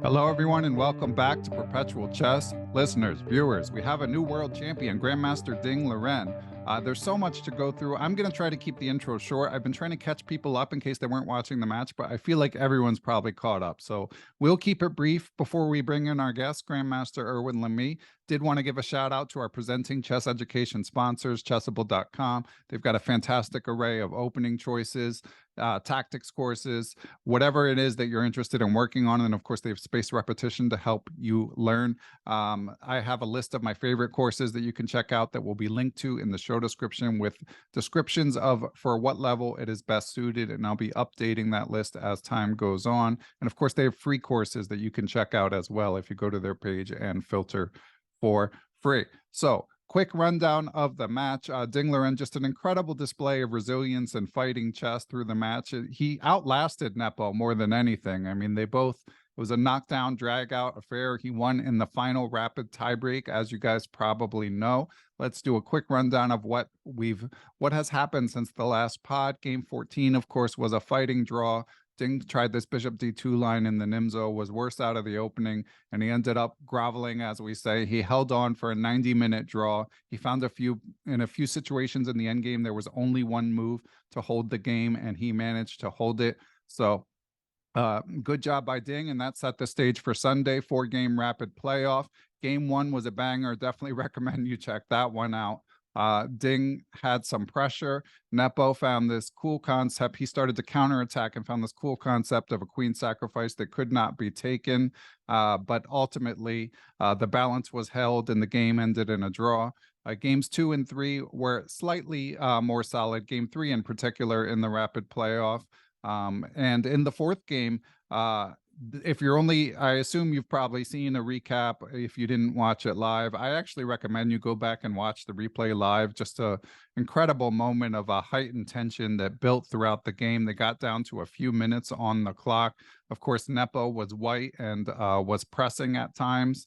Hello, everyone, and welcome back to Perpetual Chess. Listeners, viewers, we have a new world champion, Grandmaster Ding-Nepo. There's so much to go through. I'm going to try to keep the intro short. I've been trying to catch people up in case they weren't watching the match, but I feel like everyone's probably caught up. So we'll keep it brief before we bring in our guest, Grandmaster Erwin L'Ami. Did want to give a shout out to our presenting chess education sponsors, Chessable.com. They've got a fantastic array of opening choices, tactics courses, whatever it is that you're interested in working on. And of course, they have spaced repetition to help you learn. I have a list of my favorite courses that you can check out that will be linked to in the show description with descriptions of for what level it is best suited. And I'll be updating that list as time goes on. And of course, they have free courses that you can check out as well if you go to their page and filter for free. So quick rundown of the match. Ding-Nepo, just an incredible display of resilience and fighting chess through the match. He outlasted Nepo more than anything. I mean, it was a knockdown, drag-out affair. He won in the final rapid tiebreak, as you guys probably know. Let's do a quick rundown of what has happened since the last pod. Game 14, of course, was a fighting draw. Ding tried this bishop d2 line in the Nimzo, was worse out of the opening, and he ended up groveling, as we say. He held on for a 90-minute draw. He found in a few situations in the endgame, there was only one move to hold the game, and he managed to hold it. So good job by Ding, and that set the stage for Sunday, 4-game rapid playoff. Game 1 was a banger. Definitely recommend you check that one out. Ding had some pressure. Nepo found this cool concept. He started to counterattack and found this cool concept of a queen sacrifice that could not be taken. But ultimately, the balance was held and the game ended in a draw. Games 2 and 3 were slightly more solid. Game 3 in particular in the rapid playoff. And in the fourth game, I assume you've probably seen a recap if you didn't watch it live. I actually recommend you go back and watch the replay live. Just an incredible moment of a heightened tension that built throughout the game. They got down to a few minutes on the clock. Of course, Nepo was white and was pressing at times.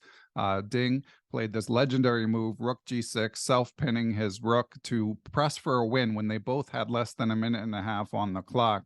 Ding played this legendary move, rook g6, self-pinning his rook to press for a win when they both had less than a minute and a half on the clock.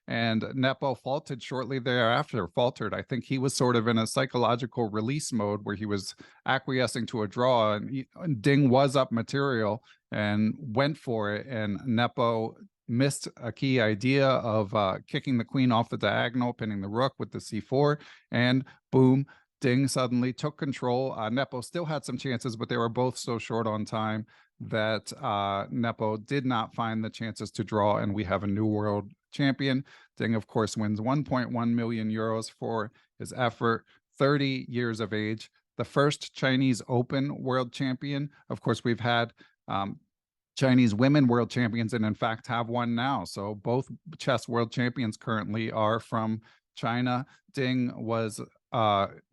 And Nepo faltered shortly thereafter. I think he was sort of in a psychological release mode where he was acquiescing to a draw, and Ding was up material and went for it, and Nepo missed a key idea of kicking the queen off the diagonal, pinning the rook with the c4, and boom, Ding suddenly took control. Nepo still had some chances, but they were both so short on time that Nepo did not find the chances to draw, and we have a new world champion. Ding, of course, wins 1.1 million euros for his effort, 30 years of age, the first Chinese Open world champion. Of course, we've had Chinese women world champions, and in fact have one now. So both chess world champions currently are from China. Ding was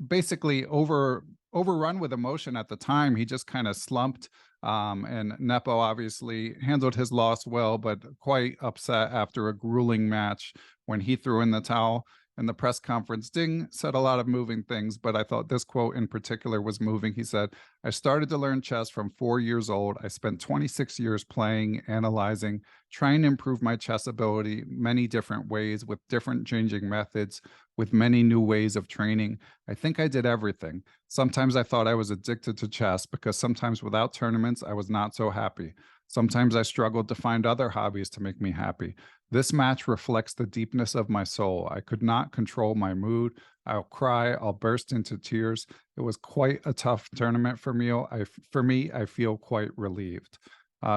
basically overrun with emotion at the time. He just kind of slumped. And Nepo obviously handled his loss well, but quite upset after a grueling match when he threw in the towel. In the press conference, Ding said a lot of moving things, but I thought this quote in particular was moving. He said, "I started to learn chess from 4 years old. I spent 26 years playing, analyzing, trying to improve my chess ability many different ways with different changing methods, with many new ways of training. I think I did everything. Sometimes I thought I was addicted to chess because sometimes without tournaments, I was not so happy. Sometimes I struggled to find other hobbies to make me happy. This match reflects the deepness of my soul. I could not control my mood. I'll cry. I'll burst into tears. It was quite a tough tournament for me. I feel quite relieved."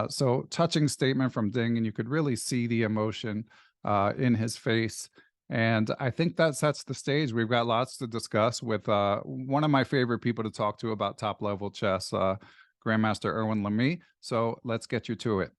So touching statement from Ding, and you could really see the emotion in his face. And I think that sets the stage. We've got lots to discuss with one of my favorite people to talk to about top-level chess, Grandmaster Erwin L'Ami. So let's get you to it.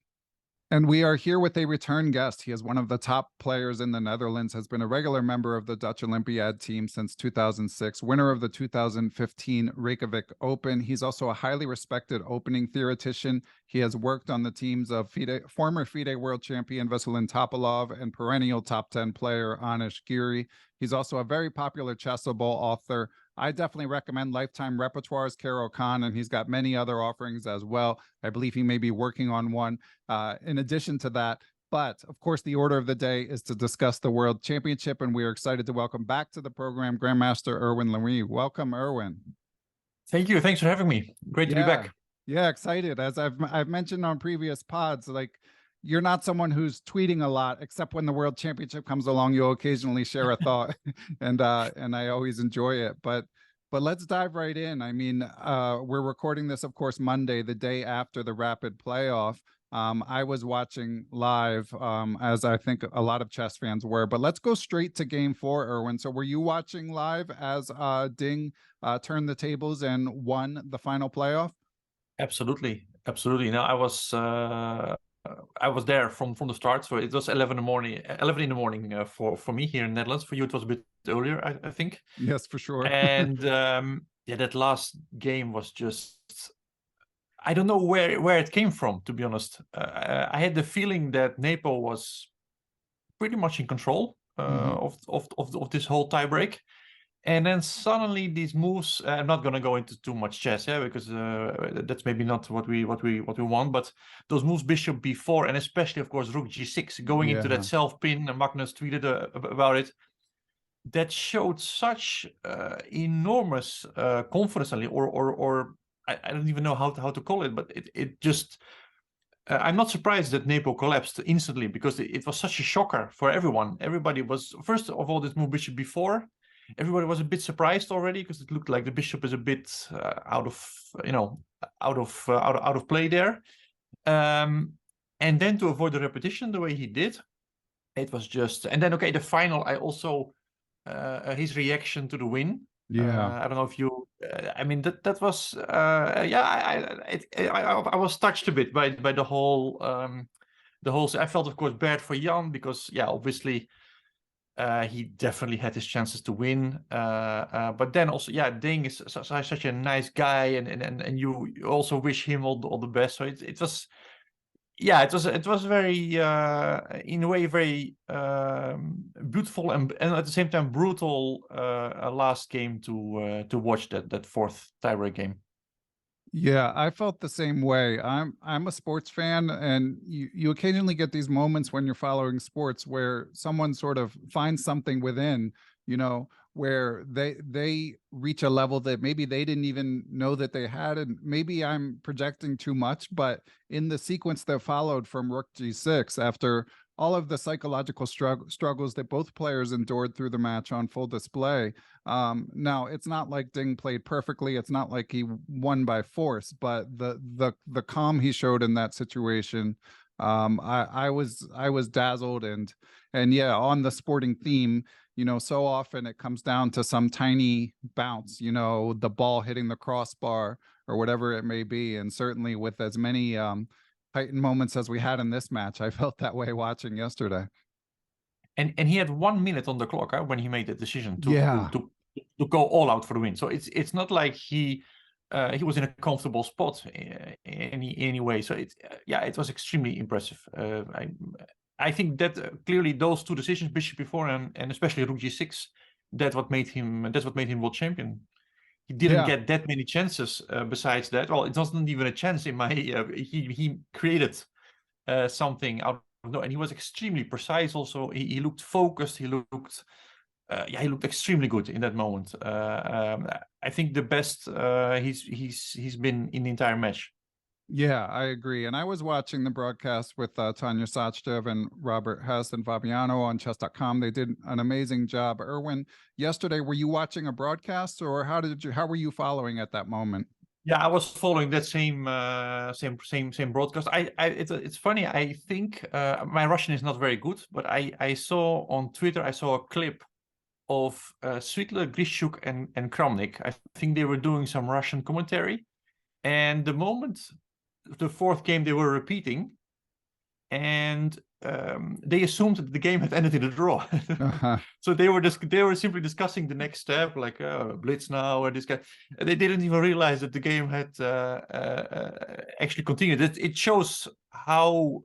And we are here with a return guest. He is one of the top players in the Netherlands, has been a regular member of the Dutch Olympiad team since 2006, winner of the 2015 Reykjavik Open. He's also a highly respected opening theoretician. He has worked on the teams of former FIDE world champion Veselin Topalov and perennial top 10 player Anish Giri. He's also a very popular Chessable author. I definitely recommend Lifetime Repertoire's Carol Khan, and he's got many other offerings as well. I believe he may be working on one. In addition to that, But of course, the order of the day is to discuss the World Championship, and we are excited to welcome back to the program Grandmaster Erwin L'Ami. Welcome, Erwin. Thank you. Thanks for having me. Great to be back. Yeah, excited. As I've mentioned on previous pods, like you're not someone who's tweeting a lot, except when the World Championship comes along, you'll occasionally share a thought, and I always enjoy it. But let's dive right in. I mean, we're recording this, of course, Monday, the day after the Rapid playoff. I was watching live, as I think a lot of chess fans were. But let's go straight to Game 4, Erwin. So were you watching live as Ding turned the tables and won the final playoff? Absolutely, absolutely. No, I was there from the start. So it was 11 in the morning for me here in the Netherlands. For you, it was a bit earlier, I think. Yes, for sure. And yeah, that last game was just, I don't know where it came from, to be honest. I had the feeling that Nepo was pretty much in control of this whole tiebreak. And then suddenly these moves, I'm not going to go into too much chess, yeah, because that's maybe not what we want. But those moves, bishop b4, and especially, of course, rook g6, going into that self-pin, and Magnus tweeted about it. That showed such enormous confidence, or I don't even know how to call it, but it just. I'm not surprised that Nepo collapsed instantly, because it was such a shocker for everyone. Everybody was, first of all, this move bishop b4. Everybody was a bit surprised already, because it looked like the bishop is a bit out of play there. And then to avoid the repetition the way he did, it was just. And then the final. I also his reaction to the win. Yeah. I don't know if you. I mean that was. I was touched a bit by the whole. I felt, of course, bad for Jan, because obviously. He definitely had his chances to win, but then also, Ding is such a nice guy, and you also wish him all the best. So it was, it was very, in a way, very beautiful and at the same time brutal last game to watch, that fourth tiebreak game. Yeah, I felt the same way. I'm a sports fan, and you occasionally get these moments when you're following sports where someone sort of finds something within, where they reach a level that maybe they didn't even know that they had. And maybe I'm projecting too much, but in the sequence that followed from rook g6, after all of the psychological struggles that both players endured through the match on full display. Now, it's not like Ding played perfectly. It's not like he won by force, but the calm he showed in that situation, I was dazzled. And yeah, on the sporting theme, so often it comes down to some tiny bounce, the ball hitting the crossbar or whatever it may be. And certainly with as many heightened moments as we had in this match, I felt that way watching yesterday. And he had 1 minute on the clock when he made the decision to go all out for the win. So it's not like he was in a comfortable spot anyway. So it was extremely impressive. I think that clearly those two decisions, bishop b4 and especially rook g6, that's what made him world champion. He didn't get that many chances besides that. Well, it wasn't even a chance in my. He created something out of no, and he was extremely precise. Also, he looked focused. He looked extremely good in that moment. I think the best he's been in the entire match. Yeah, I agree. And I was watching the broadcast with Tanya Sachdev and Robert Hess and Fabiano on chess.com. They did an amazing job. Erwin, yesterday, were you watching a broadcast, or how were you following at that moment? Yeah, I was following that same broadcast. It's funny. I think my Russian is not very good, but I saw on Twitter, I saw a clip of Svidler, Grishuk, and Kramnik. I think they were doing some Russian commentary, and the moment the fourth game they were repeating, and they assumed that the game had ended in a draw. So they were simply discussing the next step, like blitz now, or this guy. They didn't even realize that the game had actually continued. It shows how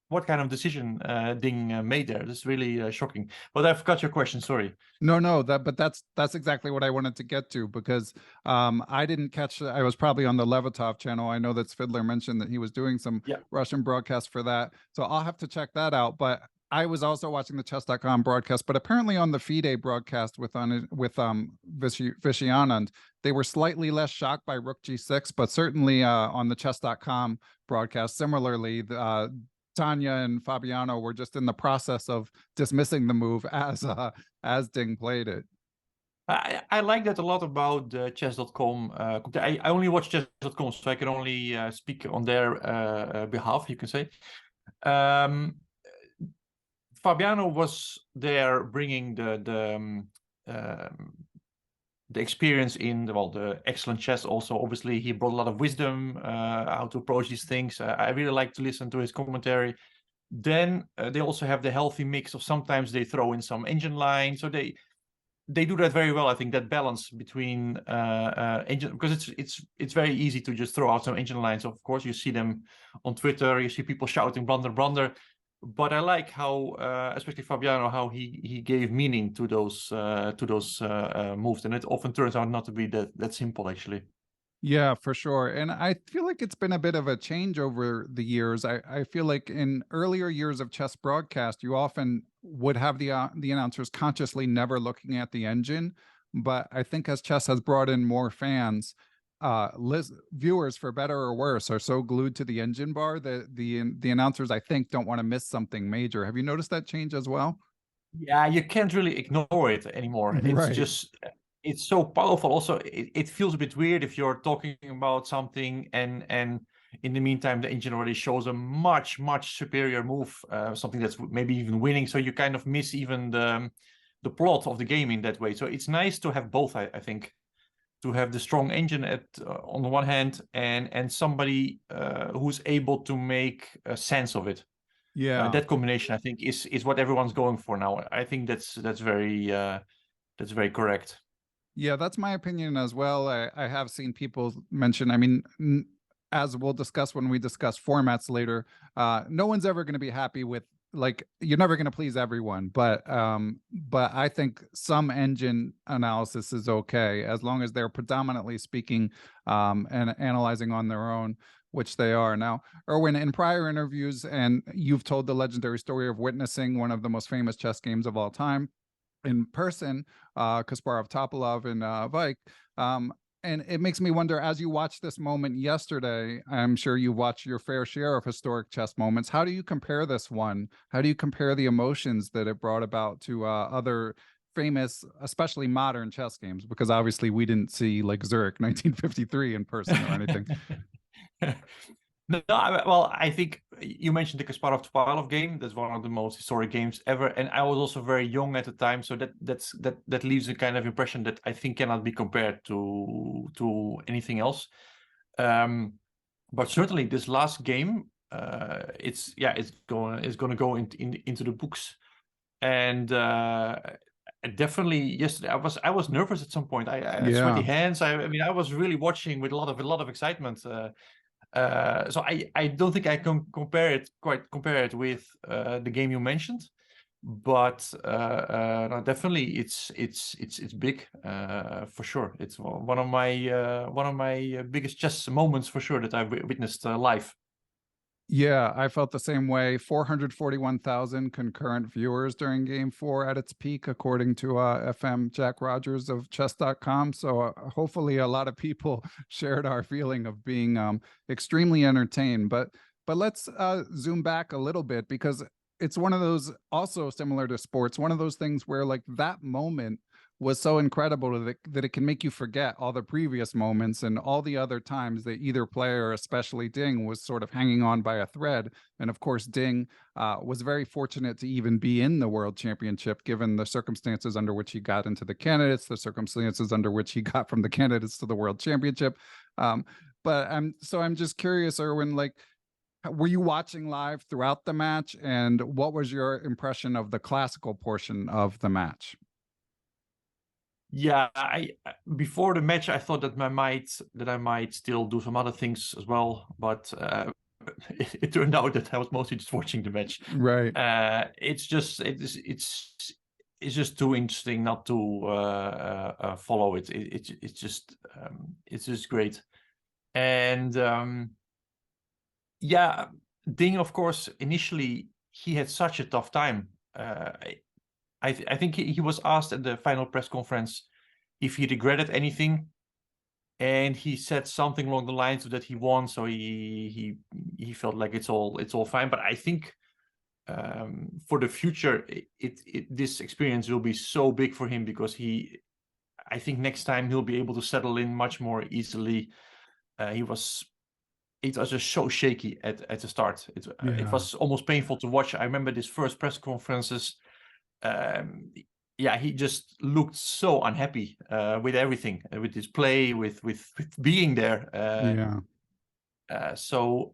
what kind of decision Ding made there. That's really shocking. But I forgot your question. Sorry. No, but that's exactly what I wanted to get to, because I didn't catch. I was probably on the Levatov channel. I know that Svidler mentioned that he was doing some Yeah. Russian broadcast for that, so I'll have to check that out. But I was also watching the chess.com broadcast, but apparently on the FIDE broadcast with Vishy Anand, they were slightly less shocked by Rook G6, but certainly on the chess.com broadcast, similarly, Tanya and Fabiano were just in the process of dismissing the move as Ding played it. I like that a lot about chess.com. I only watch chess.com, so I can only speak on their behalf, you can say. Fabiano was there bringing the experience in the excellent chess. Also, obviously, he brought a lot of wisdom how to approach these things. I really like to listen to his commentary. Then they also have the healthy mix of sometimes they throw in some engine line. So they do that very well. I think that balance between engine, because it's very easy to just throw out some engine lines. Of course, you see them on Twitter. You see people shouting "blunder, blunder." But I like how, especially Fabiano, how he gave meaning to those moves, and it often turns out not to be that simple, actually. Yeah, for sure. And I feel like it's been a bit of a change over the years. I feel like in earlier years of chess broadcast, you often would have the announcers consciously never looking at the engine. But I think as chess has brought in more fans, viewers, for better or worse, are so glued to the engine bar that the announcers, I think, don't want to miss something major. Have you noticed that change as well? Yeah, you can't really ignore it anymore. It's Right. just, it's so powerful. Also, it feels a bit weird if you're talking about something and in the meantime the engine already shows a much superior move, something that's maybe even winning. So you kind of miss even the plot of the game in that way. So it's nice to have both. I think, to have the strong engine on the one hand and somebody who's able to make sense of it. Yeah. That combination, I think, is what everyone's going for now. I think that's very correct. Yeah, that's my opinion as well. I have seen people mention, I mean, as we'll discuss when we discuss formats later, no one's ever going to be happy with, like, you're never going to please everyone, but I think some engine analysis is okay as long as they're predominantly speaking and analyzing on their own, which they are. Now, Erwin, in prior interviews, and you've told the legendary story of witnessing one of the most famous chess games of all time in person, Kasparov-Topalov and Vike. And it makes me wonder, as you watch this moment yesterday, I'm sure you watched your fair share of historic chess moments. How do you compare this one? How do you compare the emotions that it brought about to other famous, especially modern chess games? Because obviously we didn't see like Zurich 1953 in person or anything. No, well, I think you mentioned the Kasparov-Topalov game. That's one of the most historic games ever, and I was also very young at the time, so that leaves a kind of impression that I think cannot be compared to anything else. But certainly this last game, it's going to go into the books, and definitely yesterday I was nervous at some point. I had sweaty hands. I mean, I was really watching with a lot of excitement. So I don't think I can compare it with the game you mentioned, but no, definitely it's big for sure. It's one of my biggest chess moments for sure that I've witnessed live. Yeah, I felt the same way. 441,000 concurrent viewers during game 4 at its peak, according to FM Jack Rogers of chess.com. So hopefully a lot of people shared our feeling of being extremely entertained. But let's zoom back a little bit, because it's one of those, also similar to sports, one of those things where like that moment was so incredible that it can make you forget all the previous moments and all the other times that either player, especially Ding, was sort of hanging on by a thread. And of course, Ding was very fortunate to even be in the World Championship, given the circumstances under which he got into the candidates, the circumstances under which he got from the candidates to the World Championship. But I'm just curious, Erwin, like, were you watching live throughout the match, and what was your impression of the classical portion of the match? Yeah, before the match I thought that I might still do some other things as well, but it turned out that I was mostly just watching the match. Right. It's just too interesting not to follow it. It's just great. And yeah, Ding, of course, initially he had such a tough time. I think he was asked at the final press conference if he regretted anything, and he said something along the lines of that he won, so he felt like it's all fine. But I think for the future, this experience will be so big for him, because I think next time he'll be able to settle in much more easily. It was just so shaky at the start. It was almost painful to watch. I remember his first press conferences. Yeah, he just looked so unhappy with everything, with his play, with being there. So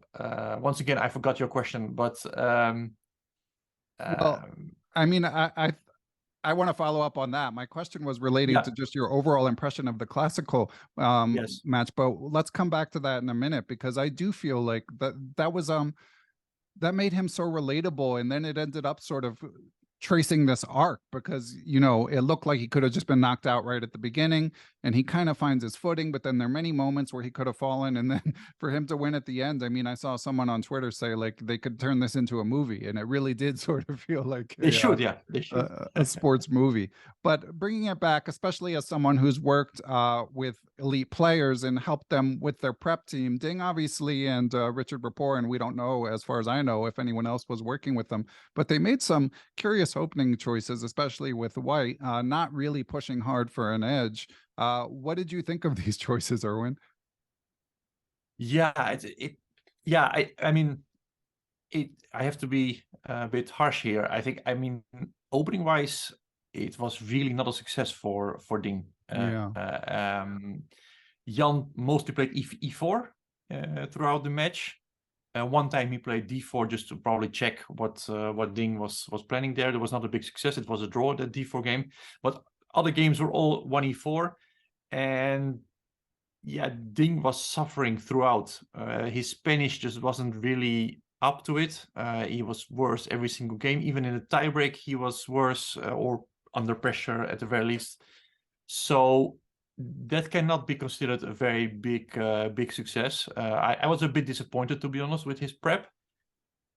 once again, I forgot your question, but well, I mean, I want to follow up on that. My question was relating to just your overall impression of the classical match, but let's come back to that in a minute, because I do feel like that was that made him so relatable, and then it ended up sort of tracing this arc, because it looked like he could have just been knocked out right at the beginning, and he kind of finds his footing, but then there are many moments where he could have fallen, and then for him to win at the end, I mean, I saw someone on Twitter say like they could turn this into a movie, and it really did sort of feel like they should. a sports movie. But bringing it back, especially as someone who's worked with elite players and helped them with their prep team, Ding obviously, and Richard Rapport, and we don't know, as far as I know, if anyone else was working with them, but they made some curious opening choices, especially with White, not really pushing hard for an edge. What did you think of these choices, Erwin? Yeah, I mean, I have to be a bit harsh here. I mean, opening wise, it was really not a success for Ding. Jan mostly played E4 throughout the match. One time he played D4 just to probably check what Ding was planning there. There was not a big success. It was a draw, that D4 game. But other games were all 1E4. And yeah, Ding was suffering throughout. His Spanish just wasn't really up to it. He was worse every single game. Even in the tiebreak, he was worse, or under pressure at the very least. So that cannot be considered a very big success. I was a bit disappointed, to be honest, with his prep.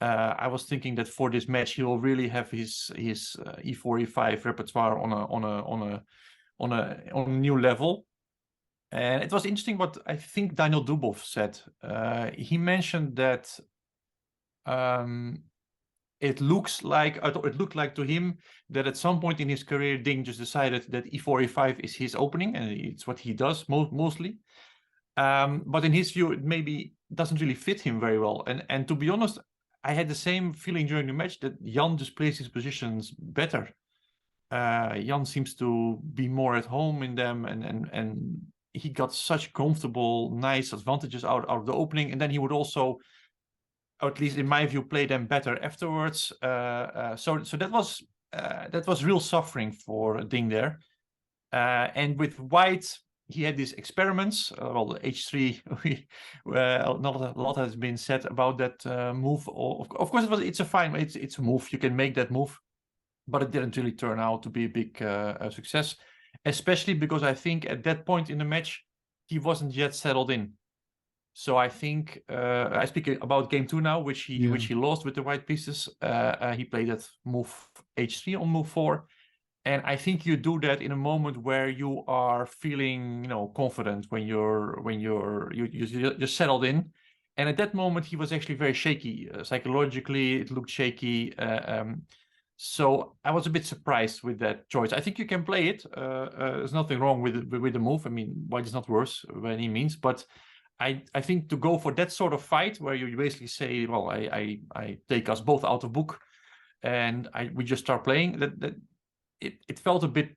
I was thinking that for this match he will really have his E4 E5 repertoire on a new level. And it was interesting what I think Daniel Dubov said. He mentioned that it looked like to him that at some point in his career, Ding just decided that E4, E5 is his opening, and it's what he does mostly. But in his view, it maybe doesn't really fit him very well. And to be honest, I had the same feeling during the match that Jan just plays his positions better. Jan seems to be more at home in them, and he got such comfortable, nice advantages out of the opening, and then he would also, or at least in my view, play them better afterwards. So that was real suffering for Ding there. And with White, he had these experiments. Well, the H3, not a lot has been said about that move. Of course, it's a move. You can make that move, but it didn't really turn out to be a big success. Especially because I think at that point in the match, he wasn't yet settled in. So I think I speak about game 2 now, which he lost with the white pieces. He played that move H3 on move 4. And I think you do that in a moment where you are feeling, confident, when you're settled in. And at that moment, he was actually very shaky. Psychologically, it looked shaky. So I was a bit surprised with that choice. I think you can play it. There's nothing wrong with the move. I mean, White is not worse by any means, but I think to go for that sort of fight where you basically say, well, I take us both out of book, and we just start playing, that it felt a bit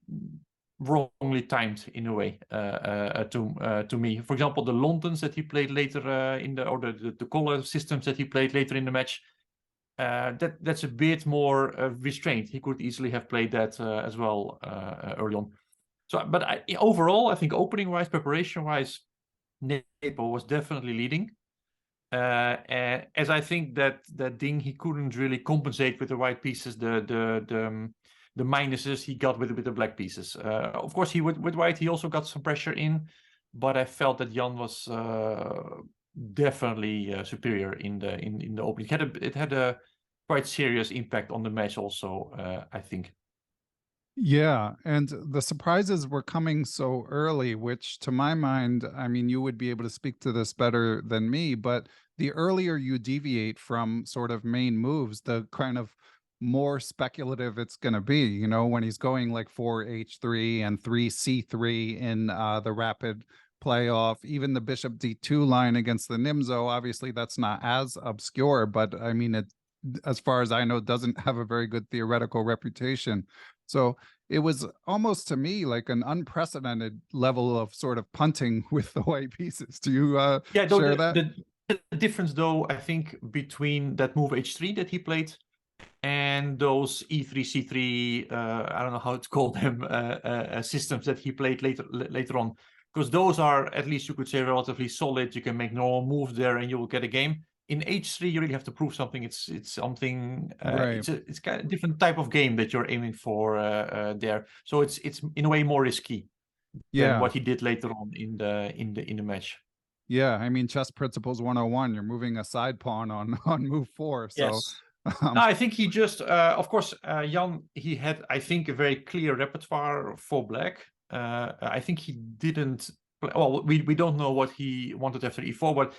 wrongly timed in a way to me. For example, the Londons that he played later the color systems that he played later in the match, that's a bit more restrained. He could easily have played that as well early on. So, but overall, I think opening wise, preparation wise, Nepo was definitely leading. As I think that Ding, he couldn't really compensate with the white pieces the minuses he got with the black pieces. Of course, with white he also got some pressure in, but I felt that Jan was definitely superior in the opening. It had a quite serious impact on the match also, I think. Yeah, and the surprises were coming so early, which to my mind, I mean, you would be able to speak to this better than me, but the earlier you deviate from sort of main moves, the kind of more speculative it's going to be. You know, when he's going like 4H3 and 3C3 in the rapid playoff, even the bishop D2 line against the Nimzo, obviously that's not as obscure, but I mean, it, as far as I know, doesn't have a very good theoretical reputation. So it was almost to me like an unprecedented level of sort of punting with the white pieces. Do you Yeah, though share that? the difference, though, I think between that move H3 that he played and those E3, C3, I don't know how to call them, systems that he played later on, because those are, at least you could say, relatively solid. You can make normal moves there and you will get a game. In H3, you really have to prove something. It's something. Right. It's kind of a different type of game that you're aiming for there. So it's in a way more risky than Yeah. what he did later on in the match. Yeah. I mean, chess principles 101, you're moving a side pawn on on move 4. So Yes. No, um I think he just, of course, Jan, he had, I think, a very clear repertoire for black. I think he didn't, well, we don't know what he wanted after e4, but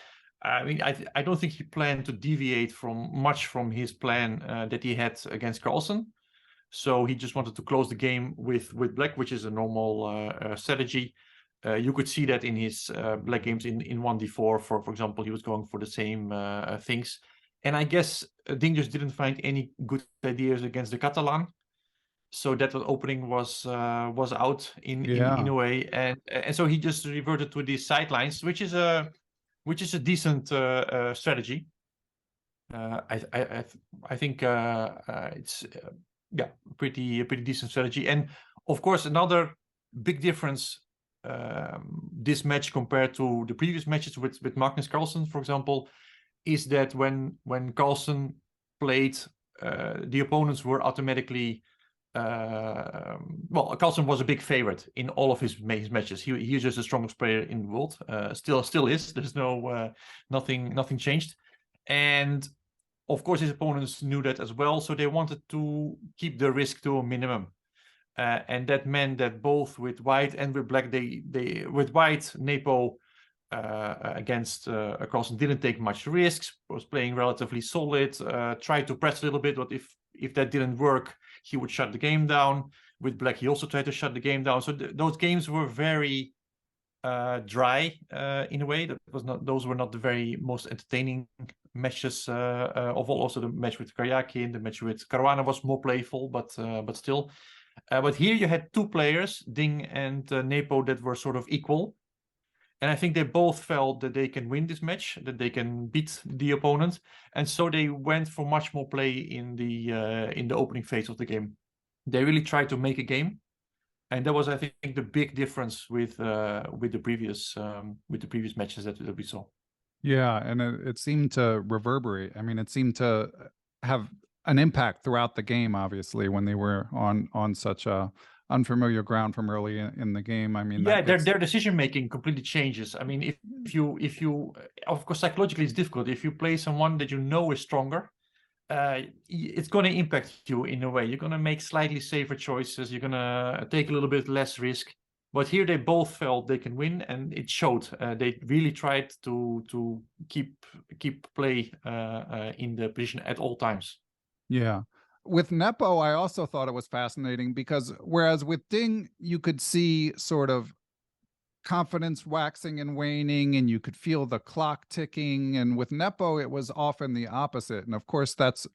I mean, I don't think he planned to deviate much from his plan that he had against Carlsen. So he just wanted to close the game with black, which is a normal strategy. You could see that in his black games in 1d4, for example, he was going for the same things. And I guess Ding just didn't find any good ideas against the Catalan, so that opening was out in yeah. a way, and so he just reverted to these sidelines, which is a decent strategy. I think it's yeah, pretty decent strategy. And of course, another big difference this match compared to the previous matches with Magnus Carlsen, for example, is that when Carlsen played, the opponents were automatically well, Carlsen was a big favorite in all of his matches. He's just the strongest player in the world. Still is. There's no nothing changed. And of course, his opponents knew that as well, so they wanted to keep the risk to a minimum. And that meant that both with white and with black, they with white, Nepo against Carlsen didn't take much risks, was playing relatively solid, tried to press a little bit, but if that didn't work, he would shut the game down. With black, he also tried to shut the game down. So those games were very dry in a way. Those were not the very most entertaining matches of all. Also, the match with Karyakin, the match with Caruana was more playful, but still. But here you had two players, Ding and Nepo, that were sort of equal. And I think they both felt that they can win this match, that they can beat the opponent, and so they went for much more play in the opening phase of the game. They really tried to make a game, and that was, I think, the big difference with the previous matches that we saw. Yeah, and it seemed to reverberate. I mean, it seemed to have an impact throughout the game, obviously, when they were on such a unfamiliar ground from early in the game. I mean, Yeah, that gets their decision making completely changes. I mean, if you of course, psychologically it's difficult. If you play someone that you know is stronger, it's going to impact you in a way. You're going to make slightly safer choices. You're going to take a little bit less risk. But here they both felt they can win, and it showed. They really tried to keep play in the position at all times. Yeah. With Nepo, I also thought it was fascinating because whereas with Ding, you could see sort of confidence waxing and waning, and you could feel the clock ticking. And with Nepo, it was often the opposite. And of course, that's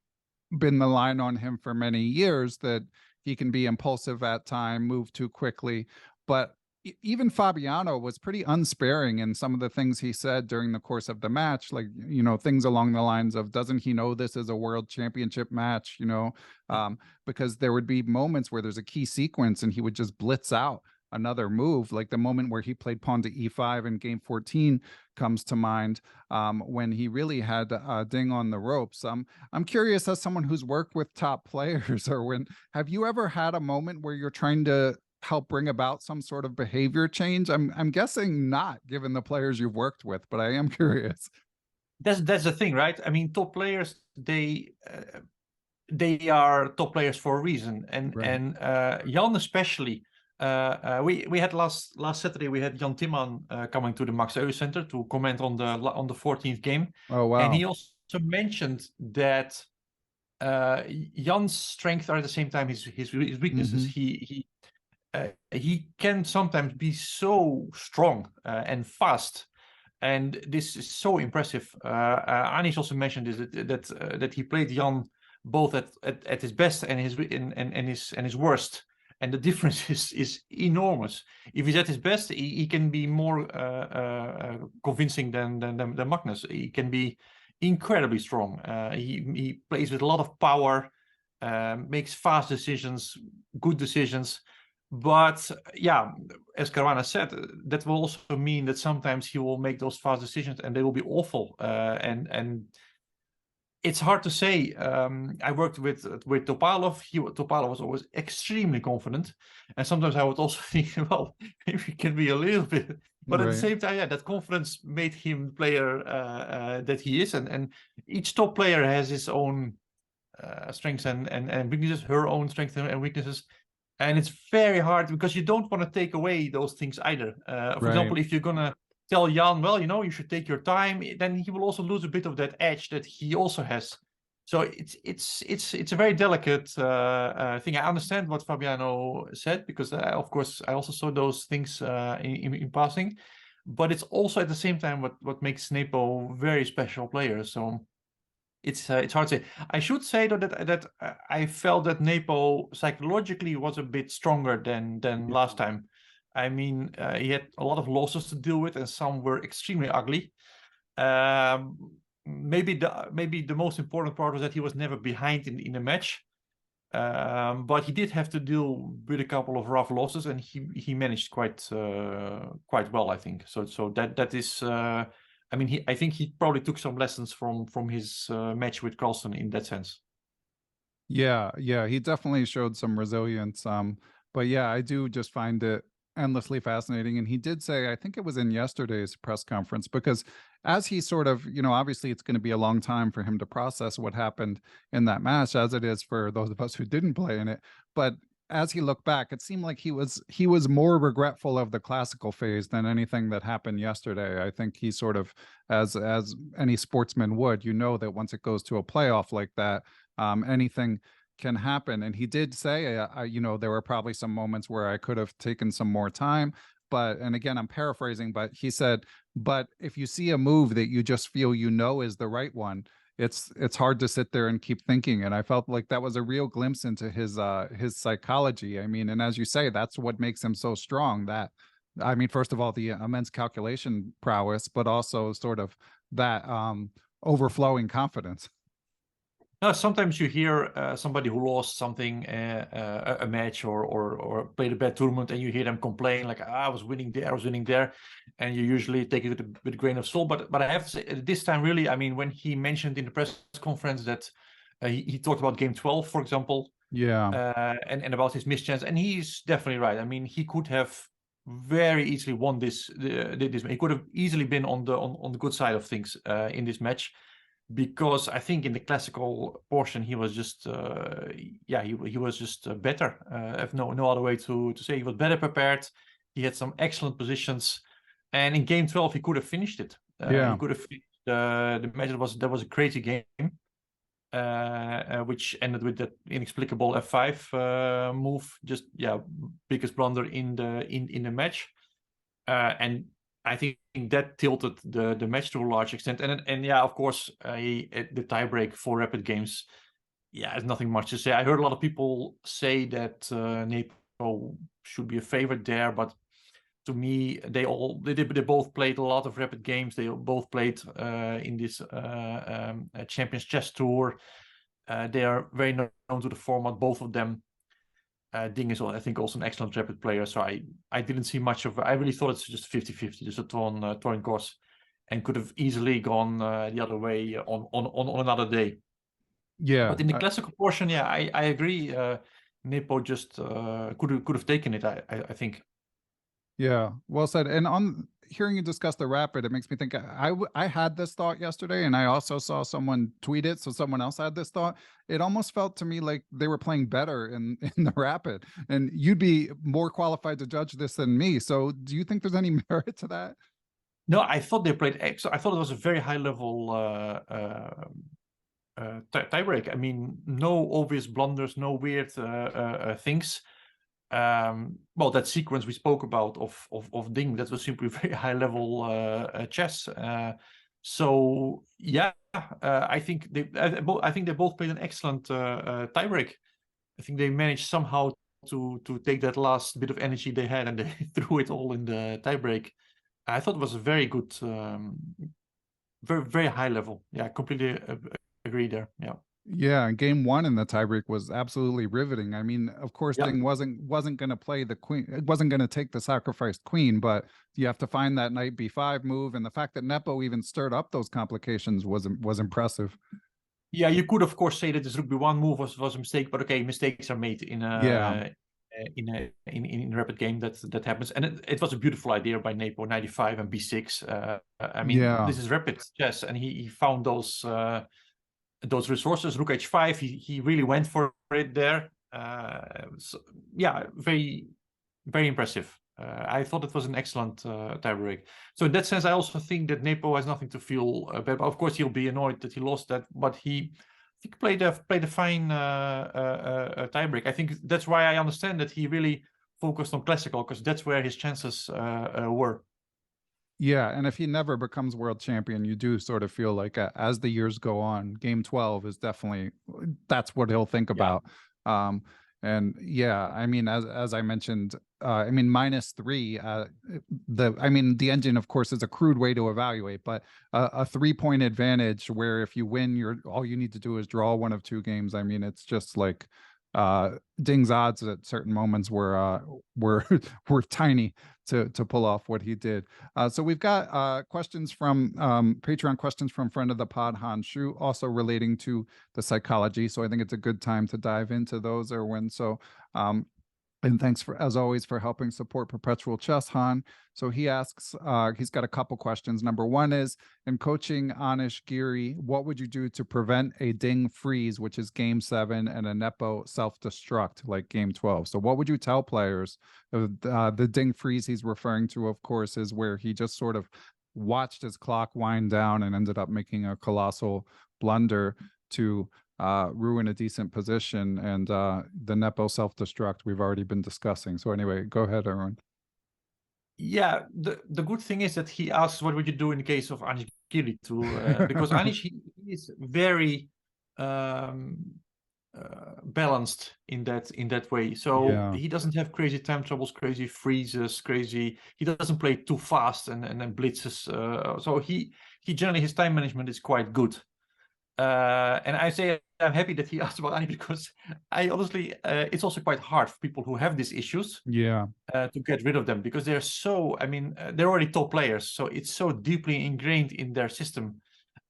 been the line on him for many years, that he can be impulsive at time, move too quickly. But even Fabiano was pretty unsparing in some of the things he said during the course of the match, like, you know, things along the lines of, doesn't he know this is a world championship match, you know, because there would be moments where there's a key sequence and he would just blitz out another move. Like the moment where he played pawn to e5 in game 14 comes to mind, when he really had Ding on the ropes. I'm curious, as someone who's worked with top players, or when have you ever had a moment where you're trying to help bring about some sort of behavior change? I'm guessing not, given the players you've worked with, but I am curious. That's the thing, right? I mean, top players, they are top players for a reason, and Right. Jan especially. We had last Saturday we had Jan Timman coming to the Max Euwe Center to comment on the 14th game, Oh and wow. he also mentioned that Jan's strengths are at the same time his weaknesses. Hmm. He can sometimes be so strong and fast, and this is so impressive. Anish also mentioned this, that he played Jan both at his best and his worst, and the difference is enormous. If he's at his best, he can be more convincing than Magnus. He can be incredibly strong. He plays with a lot of power, makes fast decisions, good decisions. But yeah, as Caruana said, that will also mean that sometimes he will make those fast decisions and they will be awful. And it's hard to say. I worked with Topalov. Topalov was always extremely confident, and sometimes I would also think, well, maybe he can be a little bit. But at the Right. same time, yeah, that confidence made him the player that he is, and each top player has his own strengths and weaknesses, her own strengths and weaknesses. And it's very hard because you don't want to take away those things either. For Right. example, if you're gonna tell Jan, well, you should take your time, then he will also lose a bit of that edge that he also has. So it's a very delicate thing. I understand what Fabiano said because, of course, I also saw those things in passing, but it's also at the same time what makes Nepo very special player. So it's hard to say. I should say though that I felt that Nepo psychologically was a bit stronger than last time. I mean, he had a lot of losses to deal with, and some were extremely ugly. Maybe the most important part was that he was never behind in a match. But he did have to deal with a couple of rough losses, and he managed quite well, I think. So that is. I mean, I think he probably took some lessons from his match with Carlsen in that sense. Yeah, yeah, he definitely showed some resilience. But yeah, I do just find it endlessly fascinating. And he did say, I think it was in yesterday's press conference, because as he sort of, obviously it's going to be a long time for him to process what happened in that match, as it is for those of us who didn't play in it. But as he looked back, it seemed like he was more regretful of the classical phase than anything that happened yesterday. I think he sort of, as any sportsman would, that once it goes to a playoff like that, anything can happen. And he did say, there were probably some moments where I could have taken some more time. But, and again, I'm paraphrasing, but he said, but if you see a move that you just feel is the right one, it's hard to sit there and keep thinking. And I felt like that was a real glimpse into his psychology. I mean, and as you say, that's what makes him so strong. That, I mean, first of all, the immense calculation prowess, but also sort of that overflowing confidence. No, sometimes you hear somebody who lost something, a match or played a bad tournament, and you hear them complain like, I was winning there, I was winning there, and you usually take it with a grain of salt. But I have to say, this time really, I mean, when he mentioned in the press conference that he talked about game 12, for example, Yeah. and about his mischance, and he's definitely right. I mean, he could have very easily won this. He could have easily been on the good side of things in this match, because I think in the classical portion he was just he was just better. I have no other way to say. He was better prepared. He had some excellent positions, and in game 12 he could have finished it. He Yeah. could have finished the match. That was a crazy game, which ended with that inexplicable F5 move. Just biggest blunder in the match, and I think that tilted the match to a large extent. And yeah, of course, the tiebreak for rapid games, there's nothing much to say. I heard a lot of people say that Nepo should be a favorite there, but to me, they both played a lot of rapid games. They both played in this Champions Chess Tour. They are very known to the format, both of them. Ding is, I think, also an excellent rapid player. So I didn't see much of. I really thought it's just 50-50, just a torn course, and could have easily gone the other way on another day. Yeah, But in the classical portion, yeah, I agree. Nepo just could have taken it. I think. yeah, well said. And on hearing you discuss the rapid, it makes me think I had this thought yesterday, and I also saw someone tweet it, so someone else had this thought. It almost felt to me like they were playing better in in the rapid, and you'd be more qualified to judge this than me. So, do you think there's any merit to that? No, I thought they played. I thought it was a very high level tiebreak. I mean, no obvious blunders, no weird things. Well, that sequence we spoke about of Ding, that was simply very high level chess. So yeah, I think they both played an excellent tiebreak. I think they managed somehow to take that last bit of energy they had and they threw it all in the tiebreak. I thought it was a very good, very high level. Yeah, completely agree there. Yeah. Yeah, and game one in the tiebreak was absolutely riveting. I mean, of course, Yeah. Ding wasn't going to play the queen. It wasn't going to take the sacrificed queen, but you have to find that knight b5 move, and the fact that Nepo even stirred up those complications was impressive. Yeah, you could of course say that this rook b1 move was a mistake, but okay, mistakes are made in Yeah, in a rapid game. That happens, and it was a beautiful idea by Nepo, 95 and b6. I mean, yeah, this is rapid chess, and he found those resources. Rook h5, he really went for it there. So, yeah, very impressive. I thought it was an excellent tiebreak. So in that sense, I also think that Nepo has nothing to feel bad. Of course, he'll be annoyed that he lost that, but he played a fine tiebreak. I think that's why I understand that he really focused on classical, because that's where his chances were. yeah. And if he never becomes world champion, you do sort of feel like as the years go on, game 12 is definitely that's what he'll think Yeah. about. And yeah, I mean, as I mentioned, I mean, -3. I mean, the engine, of course, is a crude way to evaluate, but a 3-point advantage where if you win, all you need to do is draw one of two games. I mean, it's just like Ding's odds at certain moments were were tiny to pull off what he did. So we've got questions from Patreon questions from friend of the pod Han Shu, also relating to the psychology. So I think it's a good time to dive into those, Erwin. So and thanks for, as always, for helping support Perpetual Chess, Han. So he asks, he's got a couple questions. Number one is, in coaching Anish Giri, what would you do to prevent a Ding freeze, which is game 7, and a Nepo self-destruct like game 12? So what would you tell players? The Ding freeze he's referring to, of course, is where he just sort of watched his clock wind down and ended up making a colossal blunder to ruin a decent position, and the Nepo self-destruct we've already been discussing. So anyway, go ahead, Erwin. Yeah, the good thing is that he asks what would you do in the case of Anish Giri to because Anish he is very balanced in that way. So Yeah. he doesn't have crazy time troubles, crazy freezes, he doesn't play too fast and then blitzes. So he generally, his time management is quite good. And I say I'm happy that he asked about Ani, because I honestly, it's also quite hard for people who have these issues Yeah. to get rid of them, because they're so, I mean, they're already top players, so it's so deeply ingrained in their system.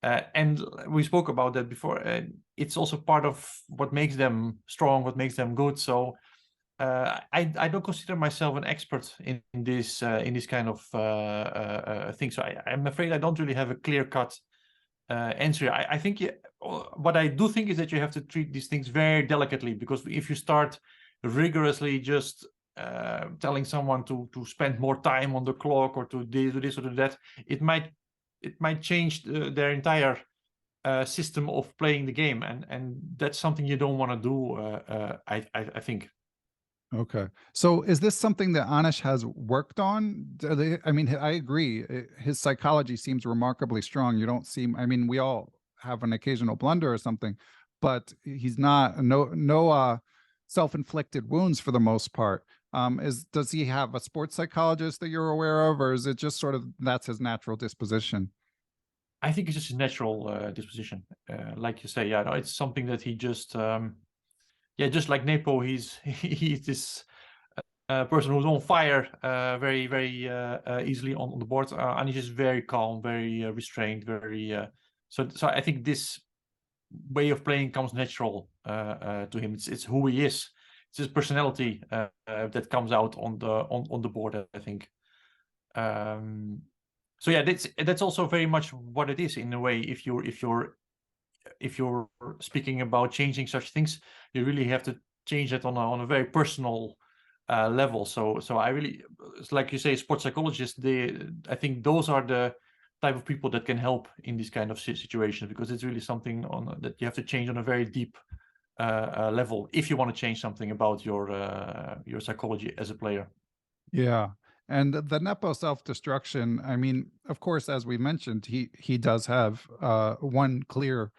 And we spoke about that before. It's also part of what makes them strong, what makes them good. So I don't consider myself an expert in this kind of thing. So I'm afraid I don't really have a clear-cut answer. I think what I do think is that you have to treat these things very delicately, because if you start rigorously just telling someone to spend more time on the clock, or to do this or do that, it might change their entire system of playing the game, and that's something you don't want to do. I think. Okay. So is this something that Anish has worked on? I mean, I agree. His psychology seems remarkably strong. You don't seem, I mean, we all have an occasional blunder or something, but he's not, no self-inflicted wounds for the most part. Does he have a sports psychologist that you're aware of, or is it just sort of that's his natural disposition? I think it's just his natural disposition. Like you say, yeah, no, it's something that he just yeah, just like Nepo, he's this person who's on fire very easily on the board, and he's just very calm, very restrained, very. So I think this way of playing comes natural to him. It's who he is. It's his personality that comes out on the board, I think. So yeah, that's also very much what it is in a way. If you're speaking about changing such things, you really have to change it on a very personal level. So I really, like you say, sports psychologists. I think those are the type of people that can help in this kind of situations, because it's really something that you have to change on a very deep level if you want to change something about your psychology as a player. Yeah. And the Nepo self-destruction, I mean, of course, as we mentioned, he does have one clear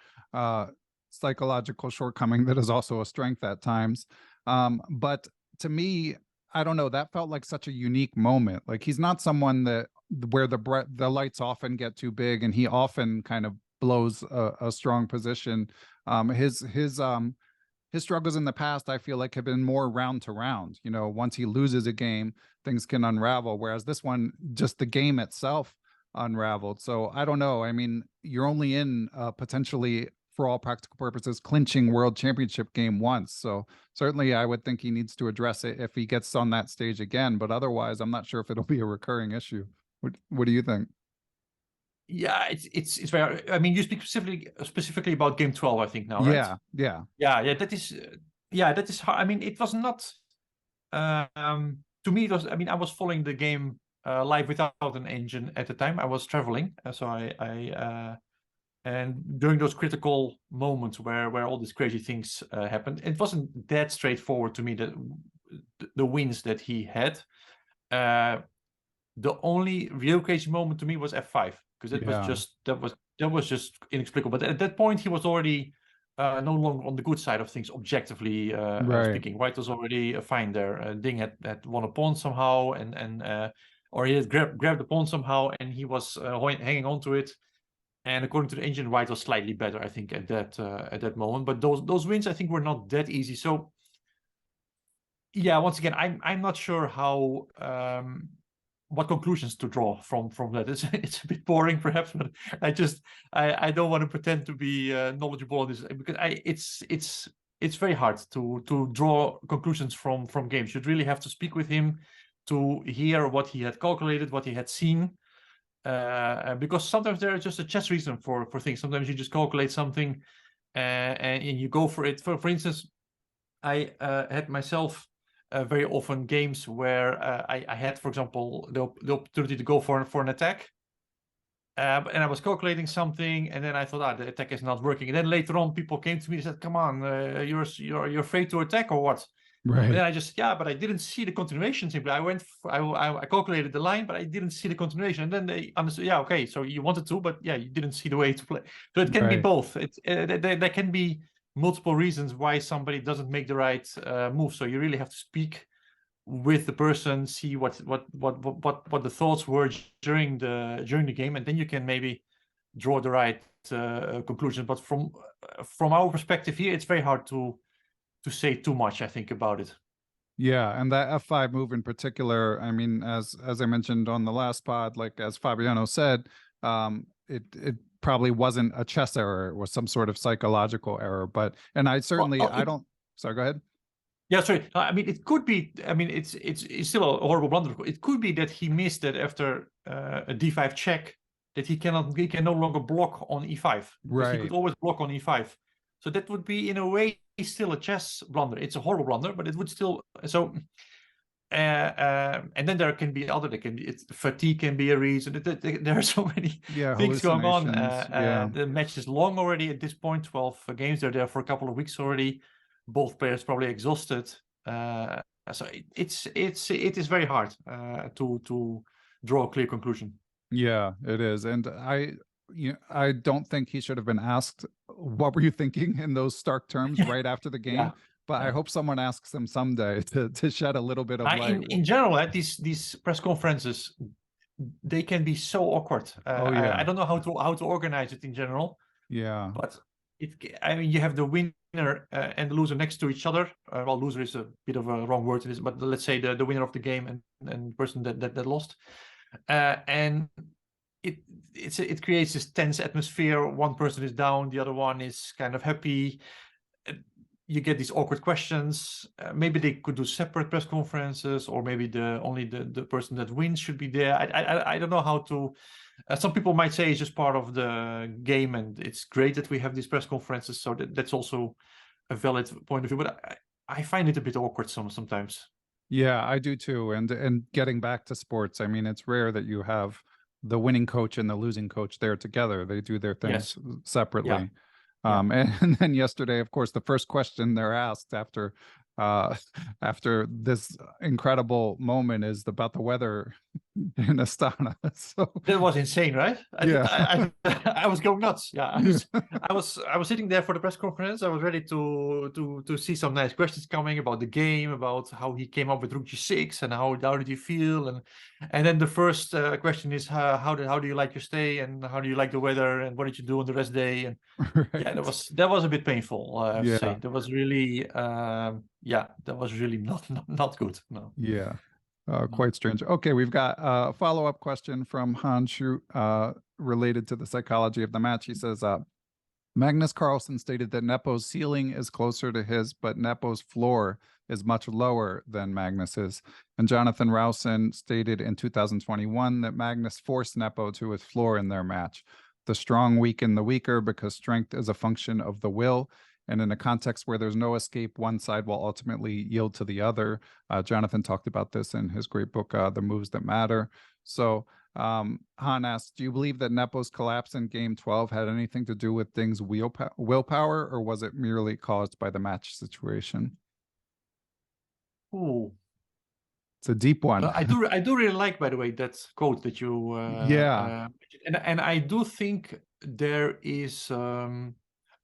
psychological shortcoming that is also a strength at times. But to me, I don't know, that felt like such a unique moment. Like, he's not someone that where the lights often get too big, and he often kind of blows a strong position. His struggles in the past, I feel like, have been more round to round. You know, once he loses a game, things can unravel. Whereas this one, just the game itself unraveled. So I don't know. I mean, you're only in potentially, for all practical purposes, clinching world championship game once. So certainly I would think he needs to address it if he gets on that stage again. But otherwise, I'm not sure if it'll be a recurring issue. What do you think? Yeah, it's very. I mean, you speak specifically about game 12, I think now, right? Yeah. Yeah. That is, that is hard. I mean, it was not. To me, it was. I mean, I was following the game live without an engine at the time. I was traveling, so and during those critical moments where all these crazy things happened, it wasn't that straightforward to me that the wins that he had. The only real crazy moment to me was F5, because it was Yeah. just that was just inexplicable. But at that point, he was already no longer on the good side of things, objectively Right. speaking. White was already fine there. Ding had won a pawn somehow, and or he had grabbed the pawn somehow, and he was hanging on to it. And according to the engine, White was slightly better, I think, at that moment. But those wins, I think, were not that easy. So yeah, once again, I'm not sure how what conclusions to draw from that. It's a bit boring, perhaps, but I don't want to pretend to be knowledgeable on this, because it's very hard to draw conclusions from games. You'd really have to speak with him to hear what he had calculated, what he had seen, because sometimes there is just a chess reason for things. Sometimes you just calculate something and you go for it. For instance, I had myself very often games where I had, for example, the opportunity to go for an attack, and I was calculating something, and then I thought, the attack is not working. And then later on, people came to me and said, "Come on, you're afraid to attack or what?" Right. And then I just, but I didn't see the continuation. Simply, I calculated the line, but I didn't see the continuation. And then they understood, okay, so you wanted to, but you didn't see the way to play. So it can be both. There can be multiple reasons why somebody doesn't make the right move. So you really have to speak with the person, see what the thoughts were during the game, and then you can maybe draw the right conclusion. But from our perspective here, it's very hard to say too much, I think, about it. Yeah, and that F5 move in particular, I mean, as I mentioned on the last pod, like as Fabiano said, it probably wasn't a chess error, it was some sort of psychological error. But and I certainly I don't sorry, go ahead. Yeah, sorry. I mean, it could be. I mean, it's still a horrible blunder. It could be that he missed that after a d5 check, that he can no longer block on e5, because he could always block on e5. So that would be, in a way, still a chess blunder. It's a horrible blunder, but it would still. So and then there can be other. There can be fatigue can be a reason. There are so many things going on. The match is long already at this point. 12 games. They're there for a couple of weeks already. Both players probably exhausted. So it is very hard to draw a clear conclusion. Yeah, it is, and I don't think he should have been asked, "What were you thinking?" in those stark terms right after the game. But I hope someone asks him someday to shed a little bit of light. In general, these press conferences, they can be so awkward. I don't know how to organize it in general. Yeah, but I mean, you have the win and the loser next to each other. Well, loser is a bit of a wrong word in this, but let's say the winner of the game and the person that lost. And it creates this tense atmosphere. One person is down, the other one is kind of happy. You get these awkward questions. Maybe they could do separate press conferences, or maybe only the person that wins should be there. I don't know how to. Some people might say it's just part of the game, and it's great that we have these press conferences. So that's also a valid point of view. But I find it a bit awkward sometimes. Yeah, I do too. And getting back to sports, I mean, it's rare that you have the winning coach and the losing coach there together. They do their things separately. And then yesterday, of course, the first question they're asked after after this incredible moment is about the weather in Astana. So that was insane, right? I was going nuts. I was sitting there for the press conference. I was ready to see some nice questions coming about the game, about how he came up with rook g6 and how did he feel, and then the first question is how do you like your stay, and how do you like the weather, and what did you do on the rest day? And yeah, that was a bit painful. I have to say. That was really that was really not good. No. Yeah. Quite strange. Okay, we've got a follow-up question from Hanshu related to the psychology of the match. He says, Magnus Carlsen stated that Nepo's ceiling is closer to his, but Nepo's floor is much lower than Magnus's. And Jonathan Rowson stated in 2021 that Magnus forced Nepo to his floor in their match. The strong weaken the weaker because strength is a function of the will. And in a context where there's no escape, one side will ultimately yield to the other. Jonathan talked about this in his great book, The Moves That Matter. So Han asks, do you believe that Nepo's collapse in Game 12 had anything to do with Ding's willpower, or was it merely caused by the match situation? Ooh. It's a deep one. I do really like, by the way, that quote that you and I do think there is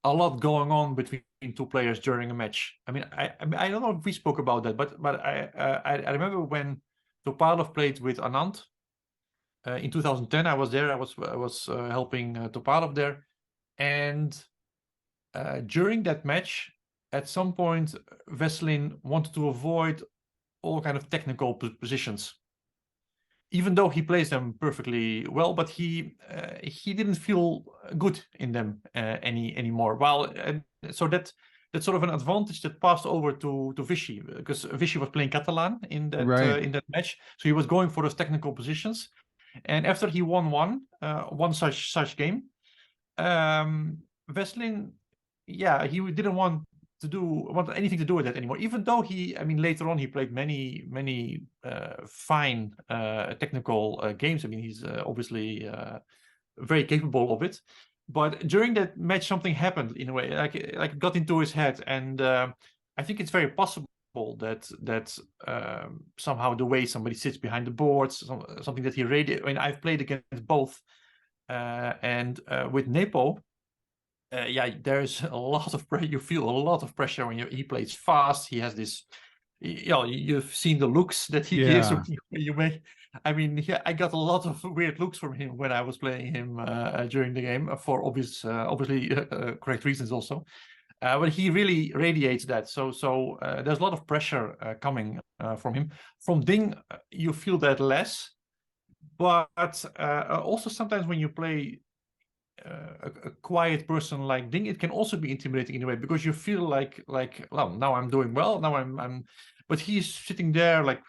a lot going on between two players during a match. I mean, I don't know if we spoke about that, but I remember when Topalov played with Anand in 2010. I was there. I was helping Topalov there, and during that match, at some point, Veselin wanted to avoid all kind of technical positions, even though he plays them perfectly well, but he didn't feel good in them anymore. Well, so that's sort of an advantage that passed over to Vichy, because Vichy was playing Catalan in that match, so he was going for those technical positions. And after he won one such game, Veselin, he didn't want anything to do with that anymore, even though later on he played many fine technical games. I mean, he's obviously very capable of it, but during that match something happened in a way, like it got into his head, and I think it's very possible that somehow the way somebody sits behind the boards, something that he radiated. I mean, I've played against both, and with Nepo, there's a lot of pressure. You feel a lot of pressure when he plays fast. He has this, you've seen the looks that he gives when you make. I mean, I got a lot of weird looks from him when I was playing him during the game, for obviously correct reasons also. But he really radiates that. So there's a lot of pressure coming from him. From Ding, you feel that less. But also sometimes when you play a quiet person like Ding, it can also be intimidating in a way, because you feel like well, now I'm doing well, now I'm but he's sitting there like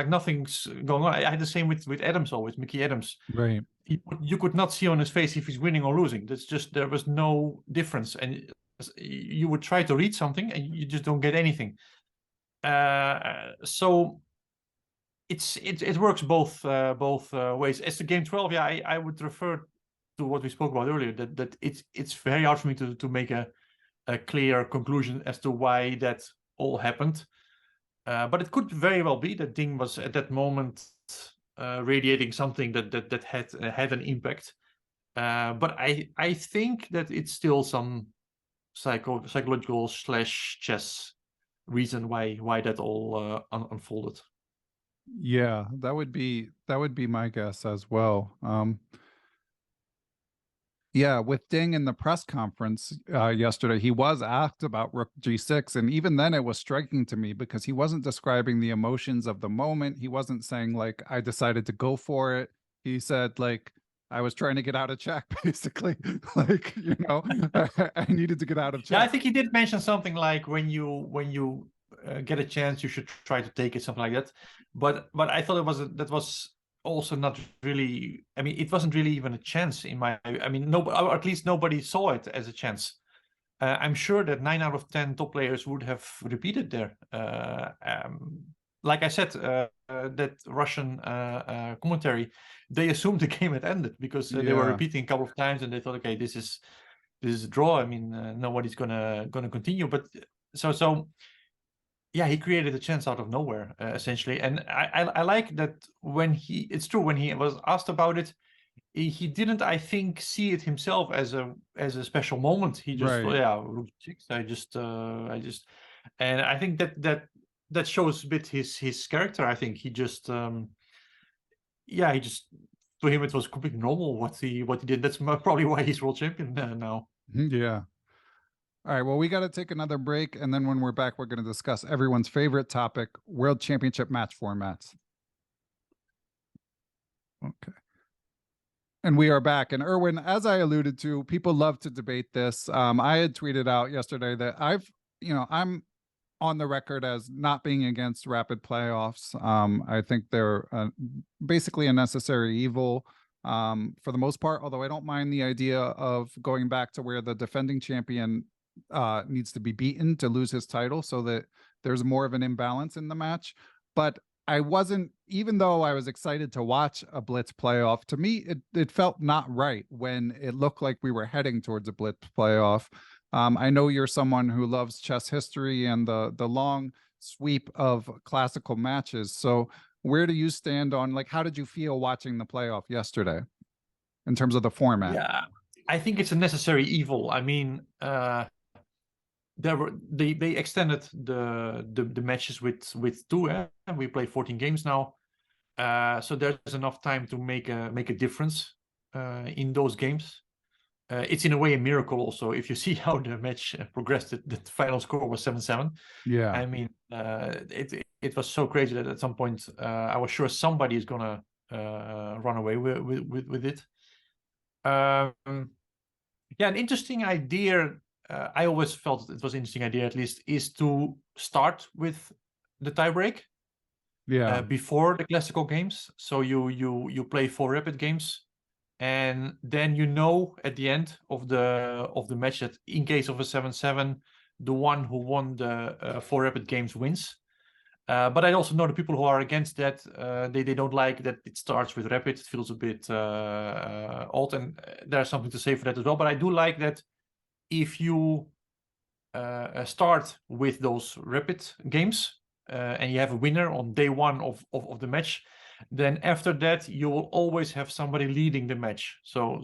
nothing's going on. I had the same with Adams, always Mickey Adams, right? You could not see on his face if he's winning or losing. That's just, there was no difference, and you would try to read something and you just don't get anything. So it works both ways. As to Game 12, I would refer to what we spoke about earlier, that it's very hard for me to make a clear conclusion as to why that all happened. But it could very well be that Ding was at that moment radiating something that had an impact. But I think that it's still some psychological / chess reason why that all unfolded. Yeah, that would be my guess as well. Yeah, with Ding in the press conference yesterday, he was asked about Rook G6, and even then it was striking to me because he wasn't describing the emotions of the moment. He wasn't saying like, I decided to go for it. He said like, I was trying to get out of check, basically. Like, I needed to get out of Yeah, I check. think he did mention something like when you get a chance, you should try to take it, something like that. But I thought that was also not really. I mean, it wasn't really even a chance in my. I mean, no, or at least nobody saw it as a chance. I'm sure that 9 out of 10 top players would have repeated there. Like I said, that Russian commentary, they assumed the game had ended because they were Yeah, repeating a couple of times, and they thought, okay, this is a draw. I mean, nobody's gonna continue. But so yeah, he created a chance out of nowhere, essentially. And I like that it's true, when he was asked about it, he didn't, I think, see it himself as a special moment. He just thought, right. yeah, Rook six. And I think that shows a bit his character. I think he just, for him it was completely normal what he did. That's probably why he's world champion now. Yeah. All right. Well, we got to take another break. And then when we're back, we're going to discuss everyone's favorite topic, World Championship match formats. Okay. And we are back. And Erwin, as I alluded to, people love to debate this. I had tweeted out yesterday that I'm on the record as not being against rapid playoffs. I think they're basically a necessary evil for the most part, although I don't mind the idea of going back to where the defending champion needs to be beaten to lose his title so that there's more of an imbalance in the match. But I wasn't, even though I was excited to watch a Blitz playoff, to me, it felt not right when it looked like we were heading towards a Blitz playoff. I know you're someone who loves chess history and the long sweep of classical matches. So where do you stand on, like, how did you feel watching the playoff yesterday in terms of the format? Yeah, I think it's a necessary evil. I mean, they extended the matches with two. We play 14 games now, so there's enough time to make a difference in those games. It's in a way a miracle also if you see how the match progressed. The final score was 7-7. Yeah. I mean, it was so crazy that at some point I was sure somebody is gonna run away with it. Yeah, an interesting idea. I always felt it was an interesting idea, at least, is to start with the tiebreak Yeah. before the classical games. So you play 4 rapid games, and then at the end of the match that in case of a 7-7, the one who won the 4 rapid games wins. But I also know the people who are against that. They don't like that it starts with rapid. It feels a bit odd, and there's something to say for that as well. But I do like that if you start with those rapid games and you have a winner on day one of the match, then after that you will always have somebody leading the match. So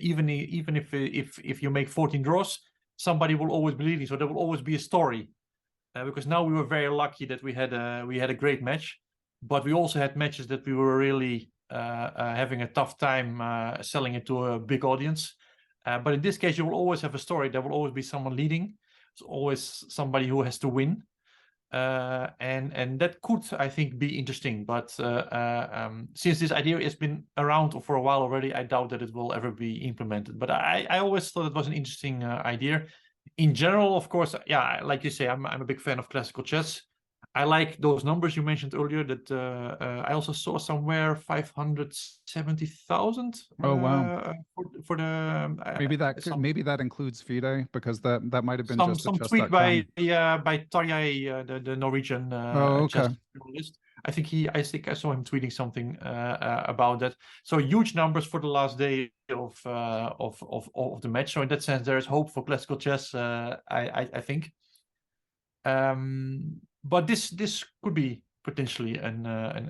even if you make 14 draws, somebody will always be leading. So there will always be a story. Because now we were very lucky that we had a great match, but we also had matches that we were really having a tough time selling it to a big audience. But in this case, you will always have a story. There will always be someone leading. There's always somebody who has to win, and that could, I think, be interesting. But since this idea has been around for a while already, I doubt that it will ever be implemented. But I always thought it was an interesting idea. In general, of course, yeah, like you say, I'm a big fan of classical chess. I like those numbers you mentioned earlier. That I also saw somewhere 570,000 Oh, wow. for the Maybe that includes FIDE because that might have been some just a some tweet chess.com. by Tarjei, the Norwegian Oh, chess okay. journalist. I think I saw him tweeting something about that. So huge numbers for the last day of the match. So in that sense, there is hope for classical chess. I think. But this could be potentially an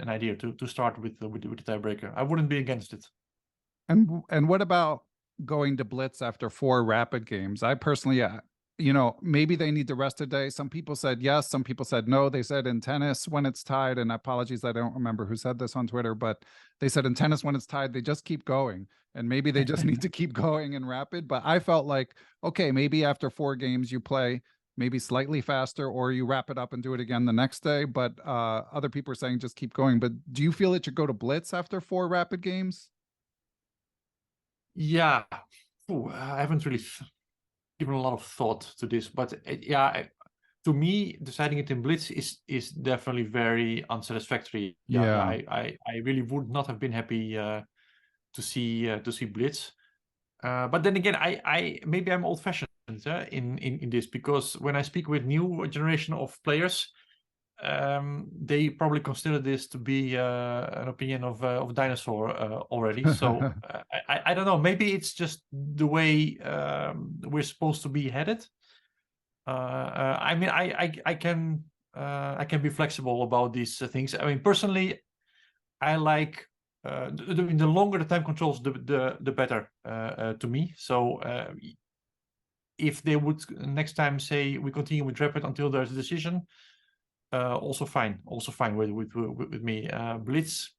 idea to start with the tiebreaker. I wouldn't be against it. And what about going to Blitz after 4 rapid games? I personally, you know, maybe they need to rest a day. Some people said yes, some people said no. They said in tennis when it's tied, and apologies, I don't remember who said this on Twitter, but they said in tennis when it's tied, they just keep going. And maybe they just need to keep going in rapid. But I felt like, okay, maybe after 4 games you play maybe slightly faster or you wrap it up and do it again the next day. But other people are saying just keep going. But do you feel it should go to blitz after 4 rapid games? Yeah. Ooh, I haven't really given a lot of thought to this, but yeah, to me, deciding it in blitz is definitely very unsatisfactory. Yeah, Yeah. I really would not have been happy to see blitz. But then again, I maybe I'm old-fashioned in this, because when I speak with new generation of players, they probably consider this to be an opinion of dinosaur already. So I don't know. Maybe it's just the way we're supposed to be headed. I mean, I can be flexible about these things. I mean, personally, I like the longer the time controls, the better to me. So if they would next time say we continue with rapid until there's a decision, also fine with me. Blitz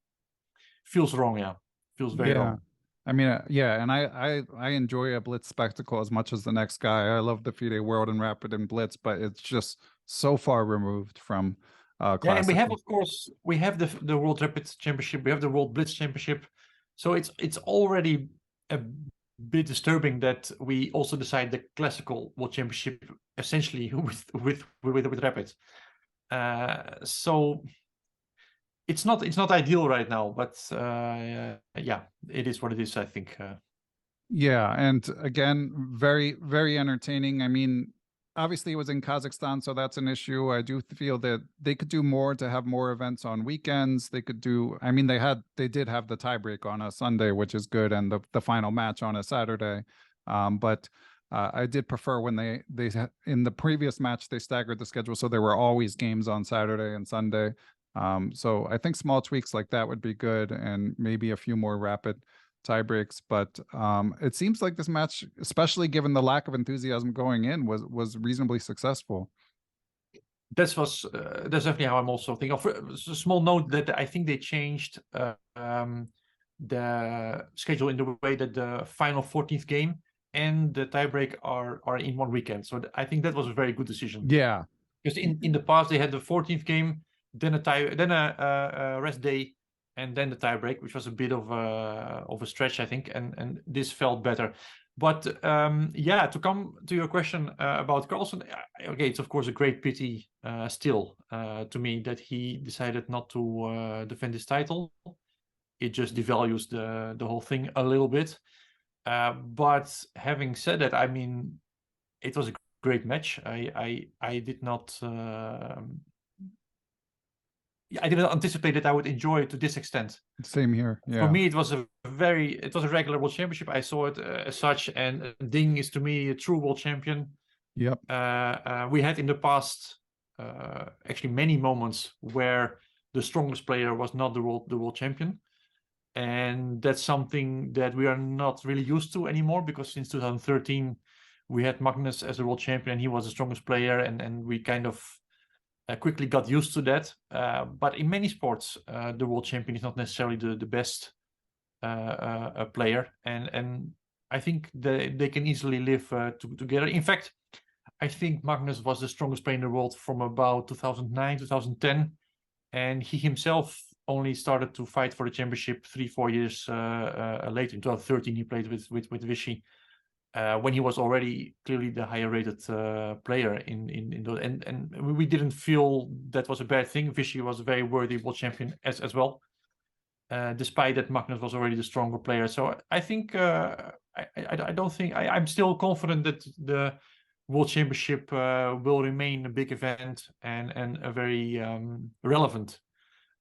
feels wrong, yeah, feels very Yeah. wrong. I mean, yeah, and I enjoy a blitz spectacle as much as the next guy. I love the FIDE World and Rapid and Blitz, but it's just so far removed from Yeah, and we have, classical. of course, we have the World Rapid Championship, we have the World Blitz Championship, so it's already a bit disturbing that we also decide the classical World Championship essentially with Rapid. So it's not ideal right now, but yeah, it is what it is, I think. Yeah, and again, very, very entertaining. I mean, obviously it was in Kazakhstan, so that's an issue. I do feel that they could do more to have more events on weekends. They could do, I mean, they did have the tiebreak on a Sunday, which is good, and the final match on a Saturday. But I did prefer when in the previous match they staggered the schedule, so there were always games on Saturday and Sunday. So I think small tweaks like that would be good, and maybe a few more rapid tie breaks. But it seems like this match, especially given the lack of enthusiasm going in, was reasonably successful. That's definitely how I'm also thinking of. A small note that I think they changed the schedule in the way that the final 14th game and the tiebreak are in one weekend. So I think that was a very good decision. Yeah. Because in the past they had the 14th game, then a rest day, and then the tiebreak, which was a bit of a stretch, I think, and this felt better. But yeah, to come to your question about Carlsen, okay, it's of course a great pity still to me that he decided not to defend his title. It just devalues the whole thing a little bit. But having said that, I mean, it was a great match. I did not I didn't anticipate that I would enjoy it to this extent. Same here. For Yeah. me, it was a regular world championship. I saw it as such, and Ding is to me a true world champion. Yep. We had in the past actually many moments where the strongest player was not the world champion, and that's something that we are not really used to anymore, because since 2013 we had Magnus as the world champion and he was the strongest player, and we kind of quickly got used to that. But in many sports, the world champion is not necessarily the best player, and I think they can easily live together. In fact, I think Magnus was the strongest player in the world from about 2009, 2010, and he himself only started to fight for the championship 3-4 years later. In 2013, he played with Vichy. When he was already clearly the higher rated player in those, and we didn't feel that was a bad thing. Vichy was a very worthy world champion as well, despite that Magnus was already the stronger player. So I think I don't think I'm still confident that the World Championship will remain a big event and a very relevant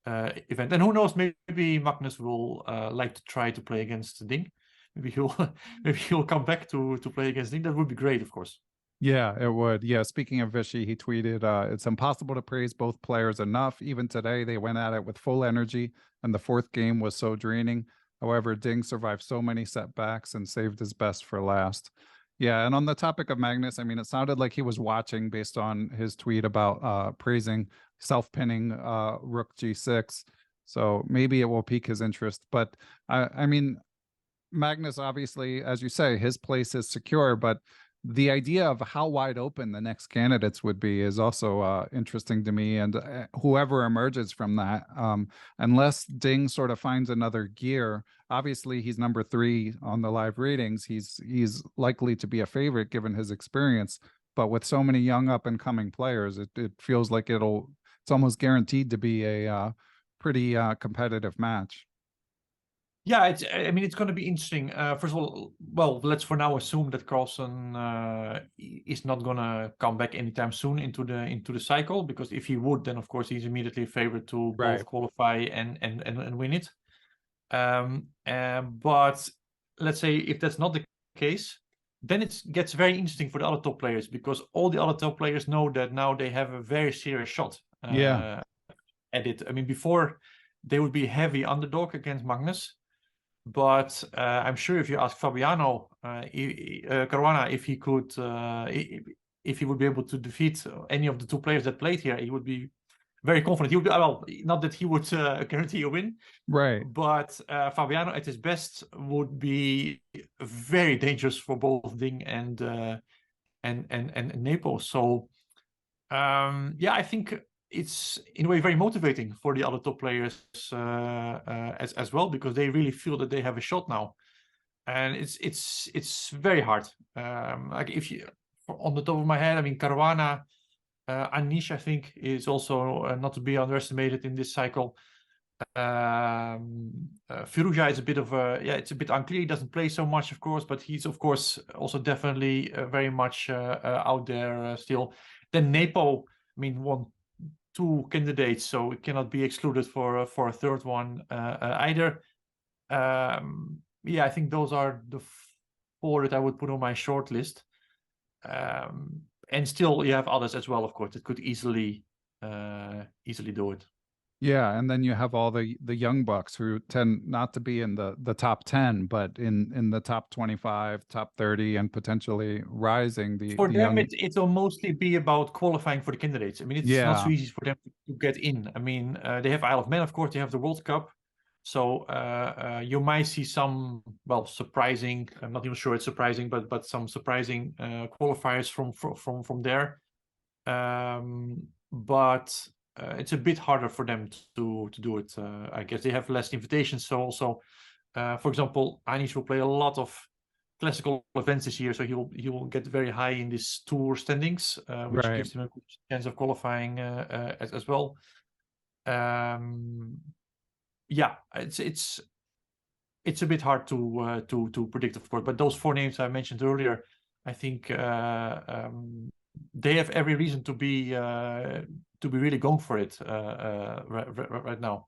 event. And who knows, maybe Magnus will like to try to play against Ding. Maybe he'll come back to play against Ding. That would be great, of course. Yeah, it would. Yeah, speaking of Vichy, he tweeted, it's impossible to praise both players enough. Even today, they went at it with full energy, and the fourth game was so draining. However, Ding survived so many setbacks and saved his best for last. Yeah, and on the topic of Magnus, I mean, it sounded like he was watching based on his tweet about praising self-pinning Rook G6. So maybe it will pique his interest. But I mean, Magnus, obviously, as you say, his place is secure, but the idea of how wide open the next candidates would be is also interesting to me. And whoever emerges from that, unless Ding sort of finds another gear, obviously he's number 3 on the live ratings. He's likely to be a favorite given his experience. But with so many young up and coming players, it feels like it's almost guaranteed to be a pretty competitive match. Yeah, I mean, it's going to be interesting. First of all, well, let's for now assume that Carlsen is not going to come back anytime soon into the cycle, because if he would, then of course he's immediately a favorite to Right. both qualify and win it. But let's say if that's not the case, then it gets very interesting for the other top players, because all the other top players know that now they have a very serious shot Yeah. at it. I mean, before they would be heavy underdog against Magnus. But I'm sure if you ask Fabiano Caruana if he could, if he would be able to defeat any of the 2 players that played here, he would be very confident. He would be, well, not that he would guarantee a win, Right. but Fabiano at his best would be very dangerous for both Ding and Nepo. So yeah, I think it's in a way very motivating for the other top players as well, because they really feel that they have a shot now, and it's very hard. Like if you, on the top of my head, I mean, Caruana, Anish, I think, is also not to be underestimated in this cycle. Firuja is a bit of a, yeah, it's a bit unclear. He doesn't play so much, of course, but he's of course also definitely very much out there still. Then Nepo, I mean, won 2 candidates, so it cannot be excluded for a third one either. Yeah, I think those are the 4 that I would put on my short list. And still, you have others as well, of course, that could easily do it. Yeah, and then you have all the young bucks who tend not to be in the top 10, but in the top 25, top 30, and potentially rising For the them, young. it'll mostly be about qualifying for the candidates. I mean, it's not so Yeah, easy for them to get in. I mean, they have Isle of Man, of course, they have the World Cup. So you might see some, well, surprising, I'm not even sure it's surprising, but some surprising qualifiers from there. But it's a bit harder for them to do it. I guess they have less invitations. So also, for example, Anish will play a lot of classical events this year, so he will get very high in this tour standings, which right. gives him a good chance of qualifying as well. Yeah, it's a bit hard to predict, of course. But those 4 names I mentioned earlier, I think they have every reason to be really going for it right now.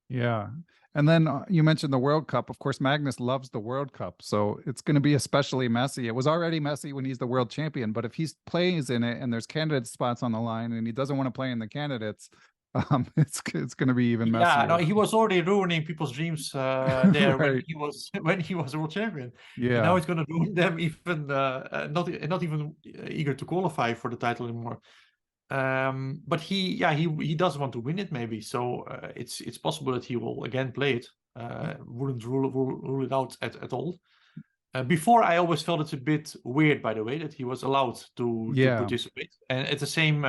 Yeah. And then you mentioned the World Cup. Of course, Magnus loves the World Cup, so it's going to be especially messy. It was already messy when he's the world champion, but if he plays in it and there's candidate spots on the line and he doesn't want to play in the candidates, it's going to be even Yeah, no, messier. he was already ruining people's dreams there when Right. he was when he was a world champion, and now Yeah. he's going to ruin them even not even eager to qualify for the title anymore. But he does want to win it maybe, so it's possible that he will again play it. Wouldn't rule it out at all. Before, I always felt it's a bit weird, by the way, that he was allowed to Yeah. participate. And it's the same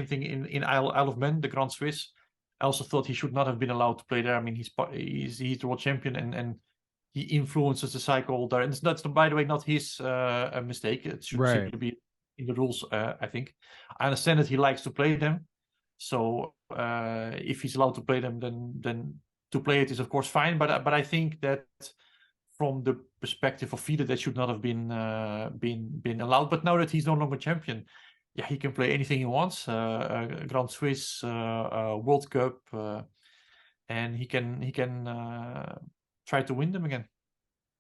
thing in Isle of Man, the Grand Swiss. I also thought he should not have been allowed to play there. I mean, he's the world champion, and he influences the cycle there. And that's by the way not his mistake. It should Right. simply be in the rules. I think. I understand that he likes to play them. So if he's allowed to play them, then to play it is of course fine. But I think that from the perspective of FIDE, that should not have been allowed. But now that he's no longer champion, yeah, he can play anything he wants. Grand Swiss, World Cup, and he can try to win them again.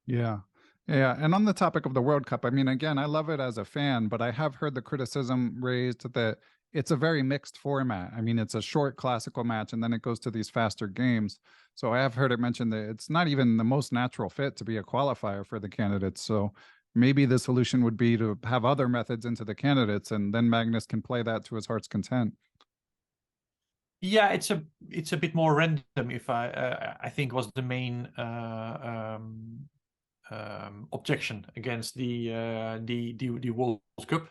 Yeah. Yeah. And on the topic of the World Cup, I mean, again, I love it as a fan, but I have heard the criticism raised that it's a very mixed format. I mean, it's a short classical match and then it goes to these faster games. So I have heard it mentioned that it's not even the most natural fit to be a qualifier for the candidates. So maybe the solution would be to have other methods into the candidates, and then Magnus can play that to his heart's content. Yeah, it's a bit more random. If I think was the main objection against the World Cup.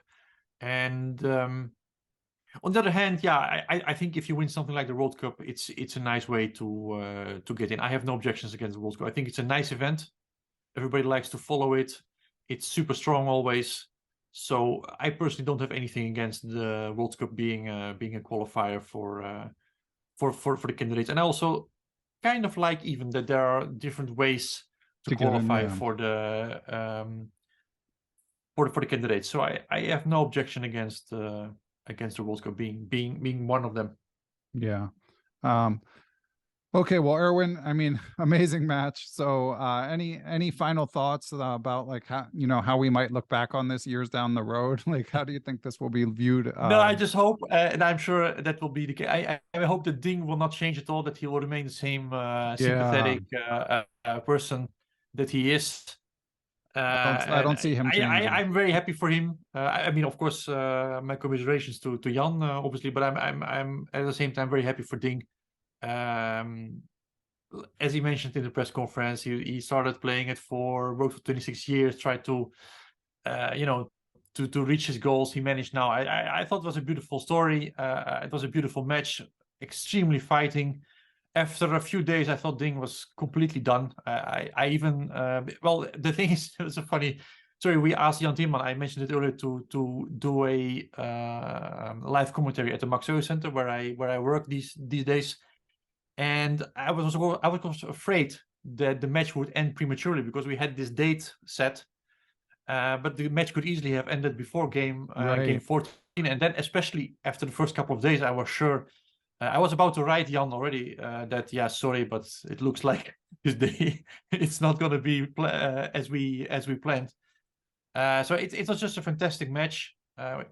And on the other hand, yeah, I think if you win something like the World Cup, it's a nice way to get in. I have no objections against the World Cup. I think it's a nice event. Everybody likes to follow it. It's super strong always. So I personally don't have anything against the World Cup being a qualifier for the candidates. And I also kind of like even that there are different ways to qualify for the candidates. So I have no objection against the World Cup being one of them. Yeah. Okay, well, Erwin, I mean, amazing match. So, any final thoughts about like how we might look back on this years down the road? Like, how do you think this will be viewed? No, I just hope, and I'm sure that will be the case. I hope that Ding will not change at all. That he will remain the same sympathetic person that he is. I don't see him changing. I'm very happy for him. I mean, of course, my commiserations to Jan, obviously, but I'm at the same time very happy for Ding. As he mentioned in the press conference, he started playing it worked for 26 years, tried to, to reach his goals. He managed now. I thought it was a beautiful story. It was a beautiful match, extremely fighting. After a few days, I thought Ding was completely done. I even, well, the thing is, it was a funny story. We asked Jan Timman, I mentioned it earlier, to do a live commentary at the Max Center where I work these days. And I was afraid that the match would end prematurely because we had this date set, but the match could easily have ended before game 14. And then, especially after the first couple of days, I was sure. I was about to write Jan already that, yeah, sorry, but it looks like this day it's not going to be as we planned. So it was just a fantastic match,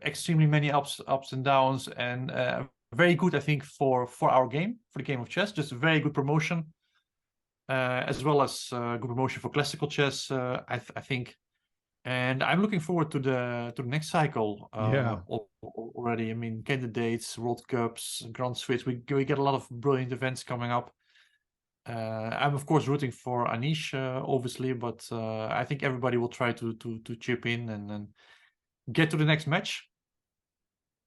extremely many ups and downs, and very good, I think, for our game, for the game of chess. Just a very good promotion, as well as good promotion for classical chess, I think. And I'm looking forward to the next cycle already. I mean, candidates, World Cups, Grand Swiss. We get a lot of brilliant events coming up. I'm of course rooting for Anish, obviously, but I think everybody will try to chip in and get to the next match.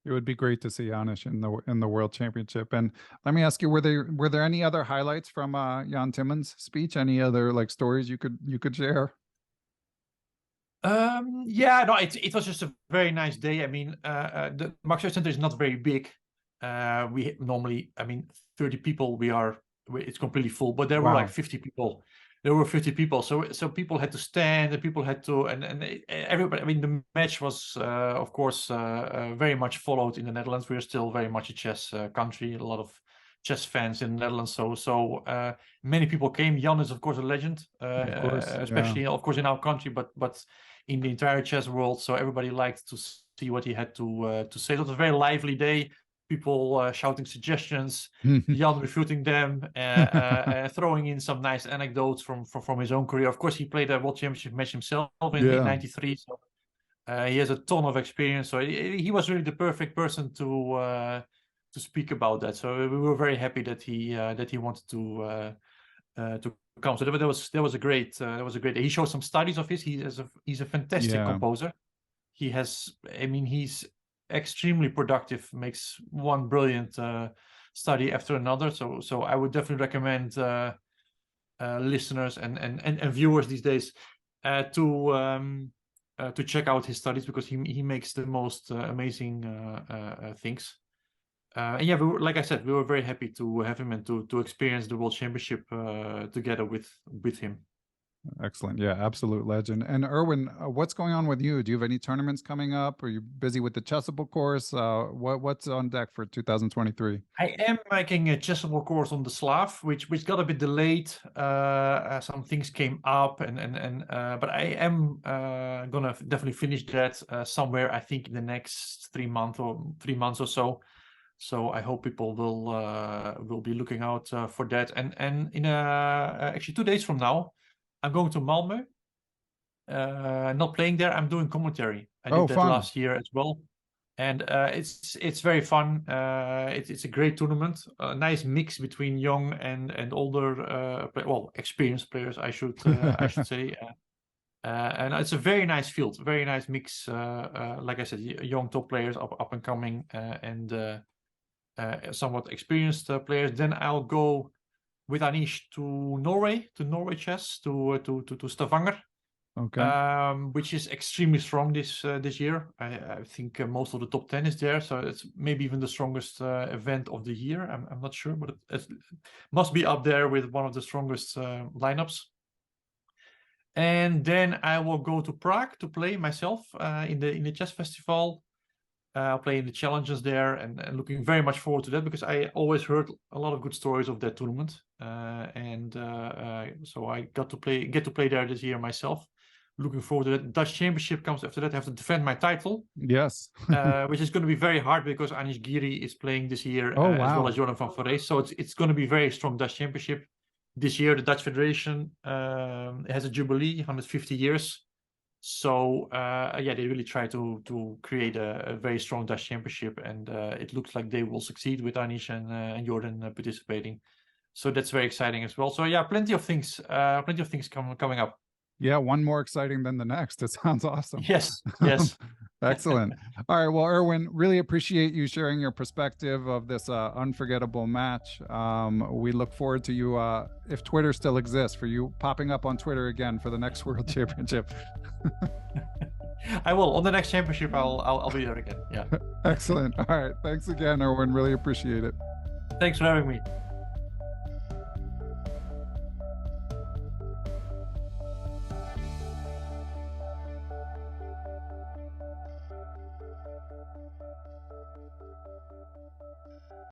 It would be great to see Anish in the World Championship. And let me ask you, were there any other highlights from Jan Timman's speech? Any other like stories you could share? Yeah, no, it was just a very nice day. I mean, the Max Center is not very big. We normally, I mean, 30 people. It's completely full, but there were like 50 people. There were 50 people, so people had to stand, and people had to, and everybody. I mean, the match was, of course, very much followed in the Netherlands. We are still very much a chess country. A lot of chess fans in the Netherlands. So many people came. Jan is, of course, a legend, especially, of course, in our country, but in the entire chess world. So everybody liked to see what he had to say. It was a very lively day. People shouting suggestions, Jan refuting them, throwing in some nice anecdotes from his own career. Of course, he played a World Championship match himself in '93, so he has a ton of experience. So he was really the perfect person to speak about that. So we were very happy that he wanted to come. So that was a great day. He showed some studies of his. He's a fantastic composer. He has, I mean, he's extremely productive, makes one brilliant study after another. So I would definitely recommend listeners and viewers these days to check out his studies, because he makes the most amazing things. And yeah, like I said, we were very happy to have him and to experience the World Championship together with him. Excellent. Yeah, absolute legend. And Erwin, what's going on with you? Do you have any tournaments coming up? Are you busy with the Chessable course? What's on deck for 2023? I am making a Chessable course on the Slav, which got a bit delayed. Some things came up, but I am gonna definitely finish that somewhere. I think in the next 3 months or so. So I hope people will be looking out for that. And in actually 2 days from now, I'm going to Malmo not playing there. I'm doing commentary. I did that fun. last year as well, and it's very fun. It's a great tournament. A nice mix between young and older, well, experienced players, I should say. And it's a very nice field, very nice mix. Like I said, young top players, up and coming, and somewhat experienced players. Then I'll go with Anish to Norway chess, to Stavanger. Okay. Which is extremely strong this year. I think most of the top 10 is there, so it's maybe even the strongest event of the year. I'm not sure, but it must be up there with one of the strongest lineups. And then I will go to Prague to play myself in the chess festival. I'll play in the challenges there, and looking very much forward to that, because I always heard a lot of good stories of that tournament, so I get to play there this year myself. Looking forward to that. Dutch Championship comes after that. I have to defend my title. Yes. Which is going to be very hard, because Anish Giri is playing this year, Oh, as well wow. as Jordan van Verrees. So it's going to be very strong Dutch Championship. This year, the Dutch Federation has a jubilee, 150 years. So yeah, they really try to create a very strong Dutch Championship, and it looks like they will succeed with Anish and Jordan participating. So that's very exciting as well. So yeah, plenty of things coming up. Yeah, one more exciting than the next. It sounds awesome. Yes, yes. Excellent. All right. Well, Erwin, really appreciate you sharing your perspective of this unforgettable match. We look forward to you, if Twitter still exists, for you popping up on Twitter again for the next World Championship. I will. On the next championship, I'll be there again. Yeah. Excellent. All right. Thanks again, Erwin. Really appreciate it. Thanks for having me.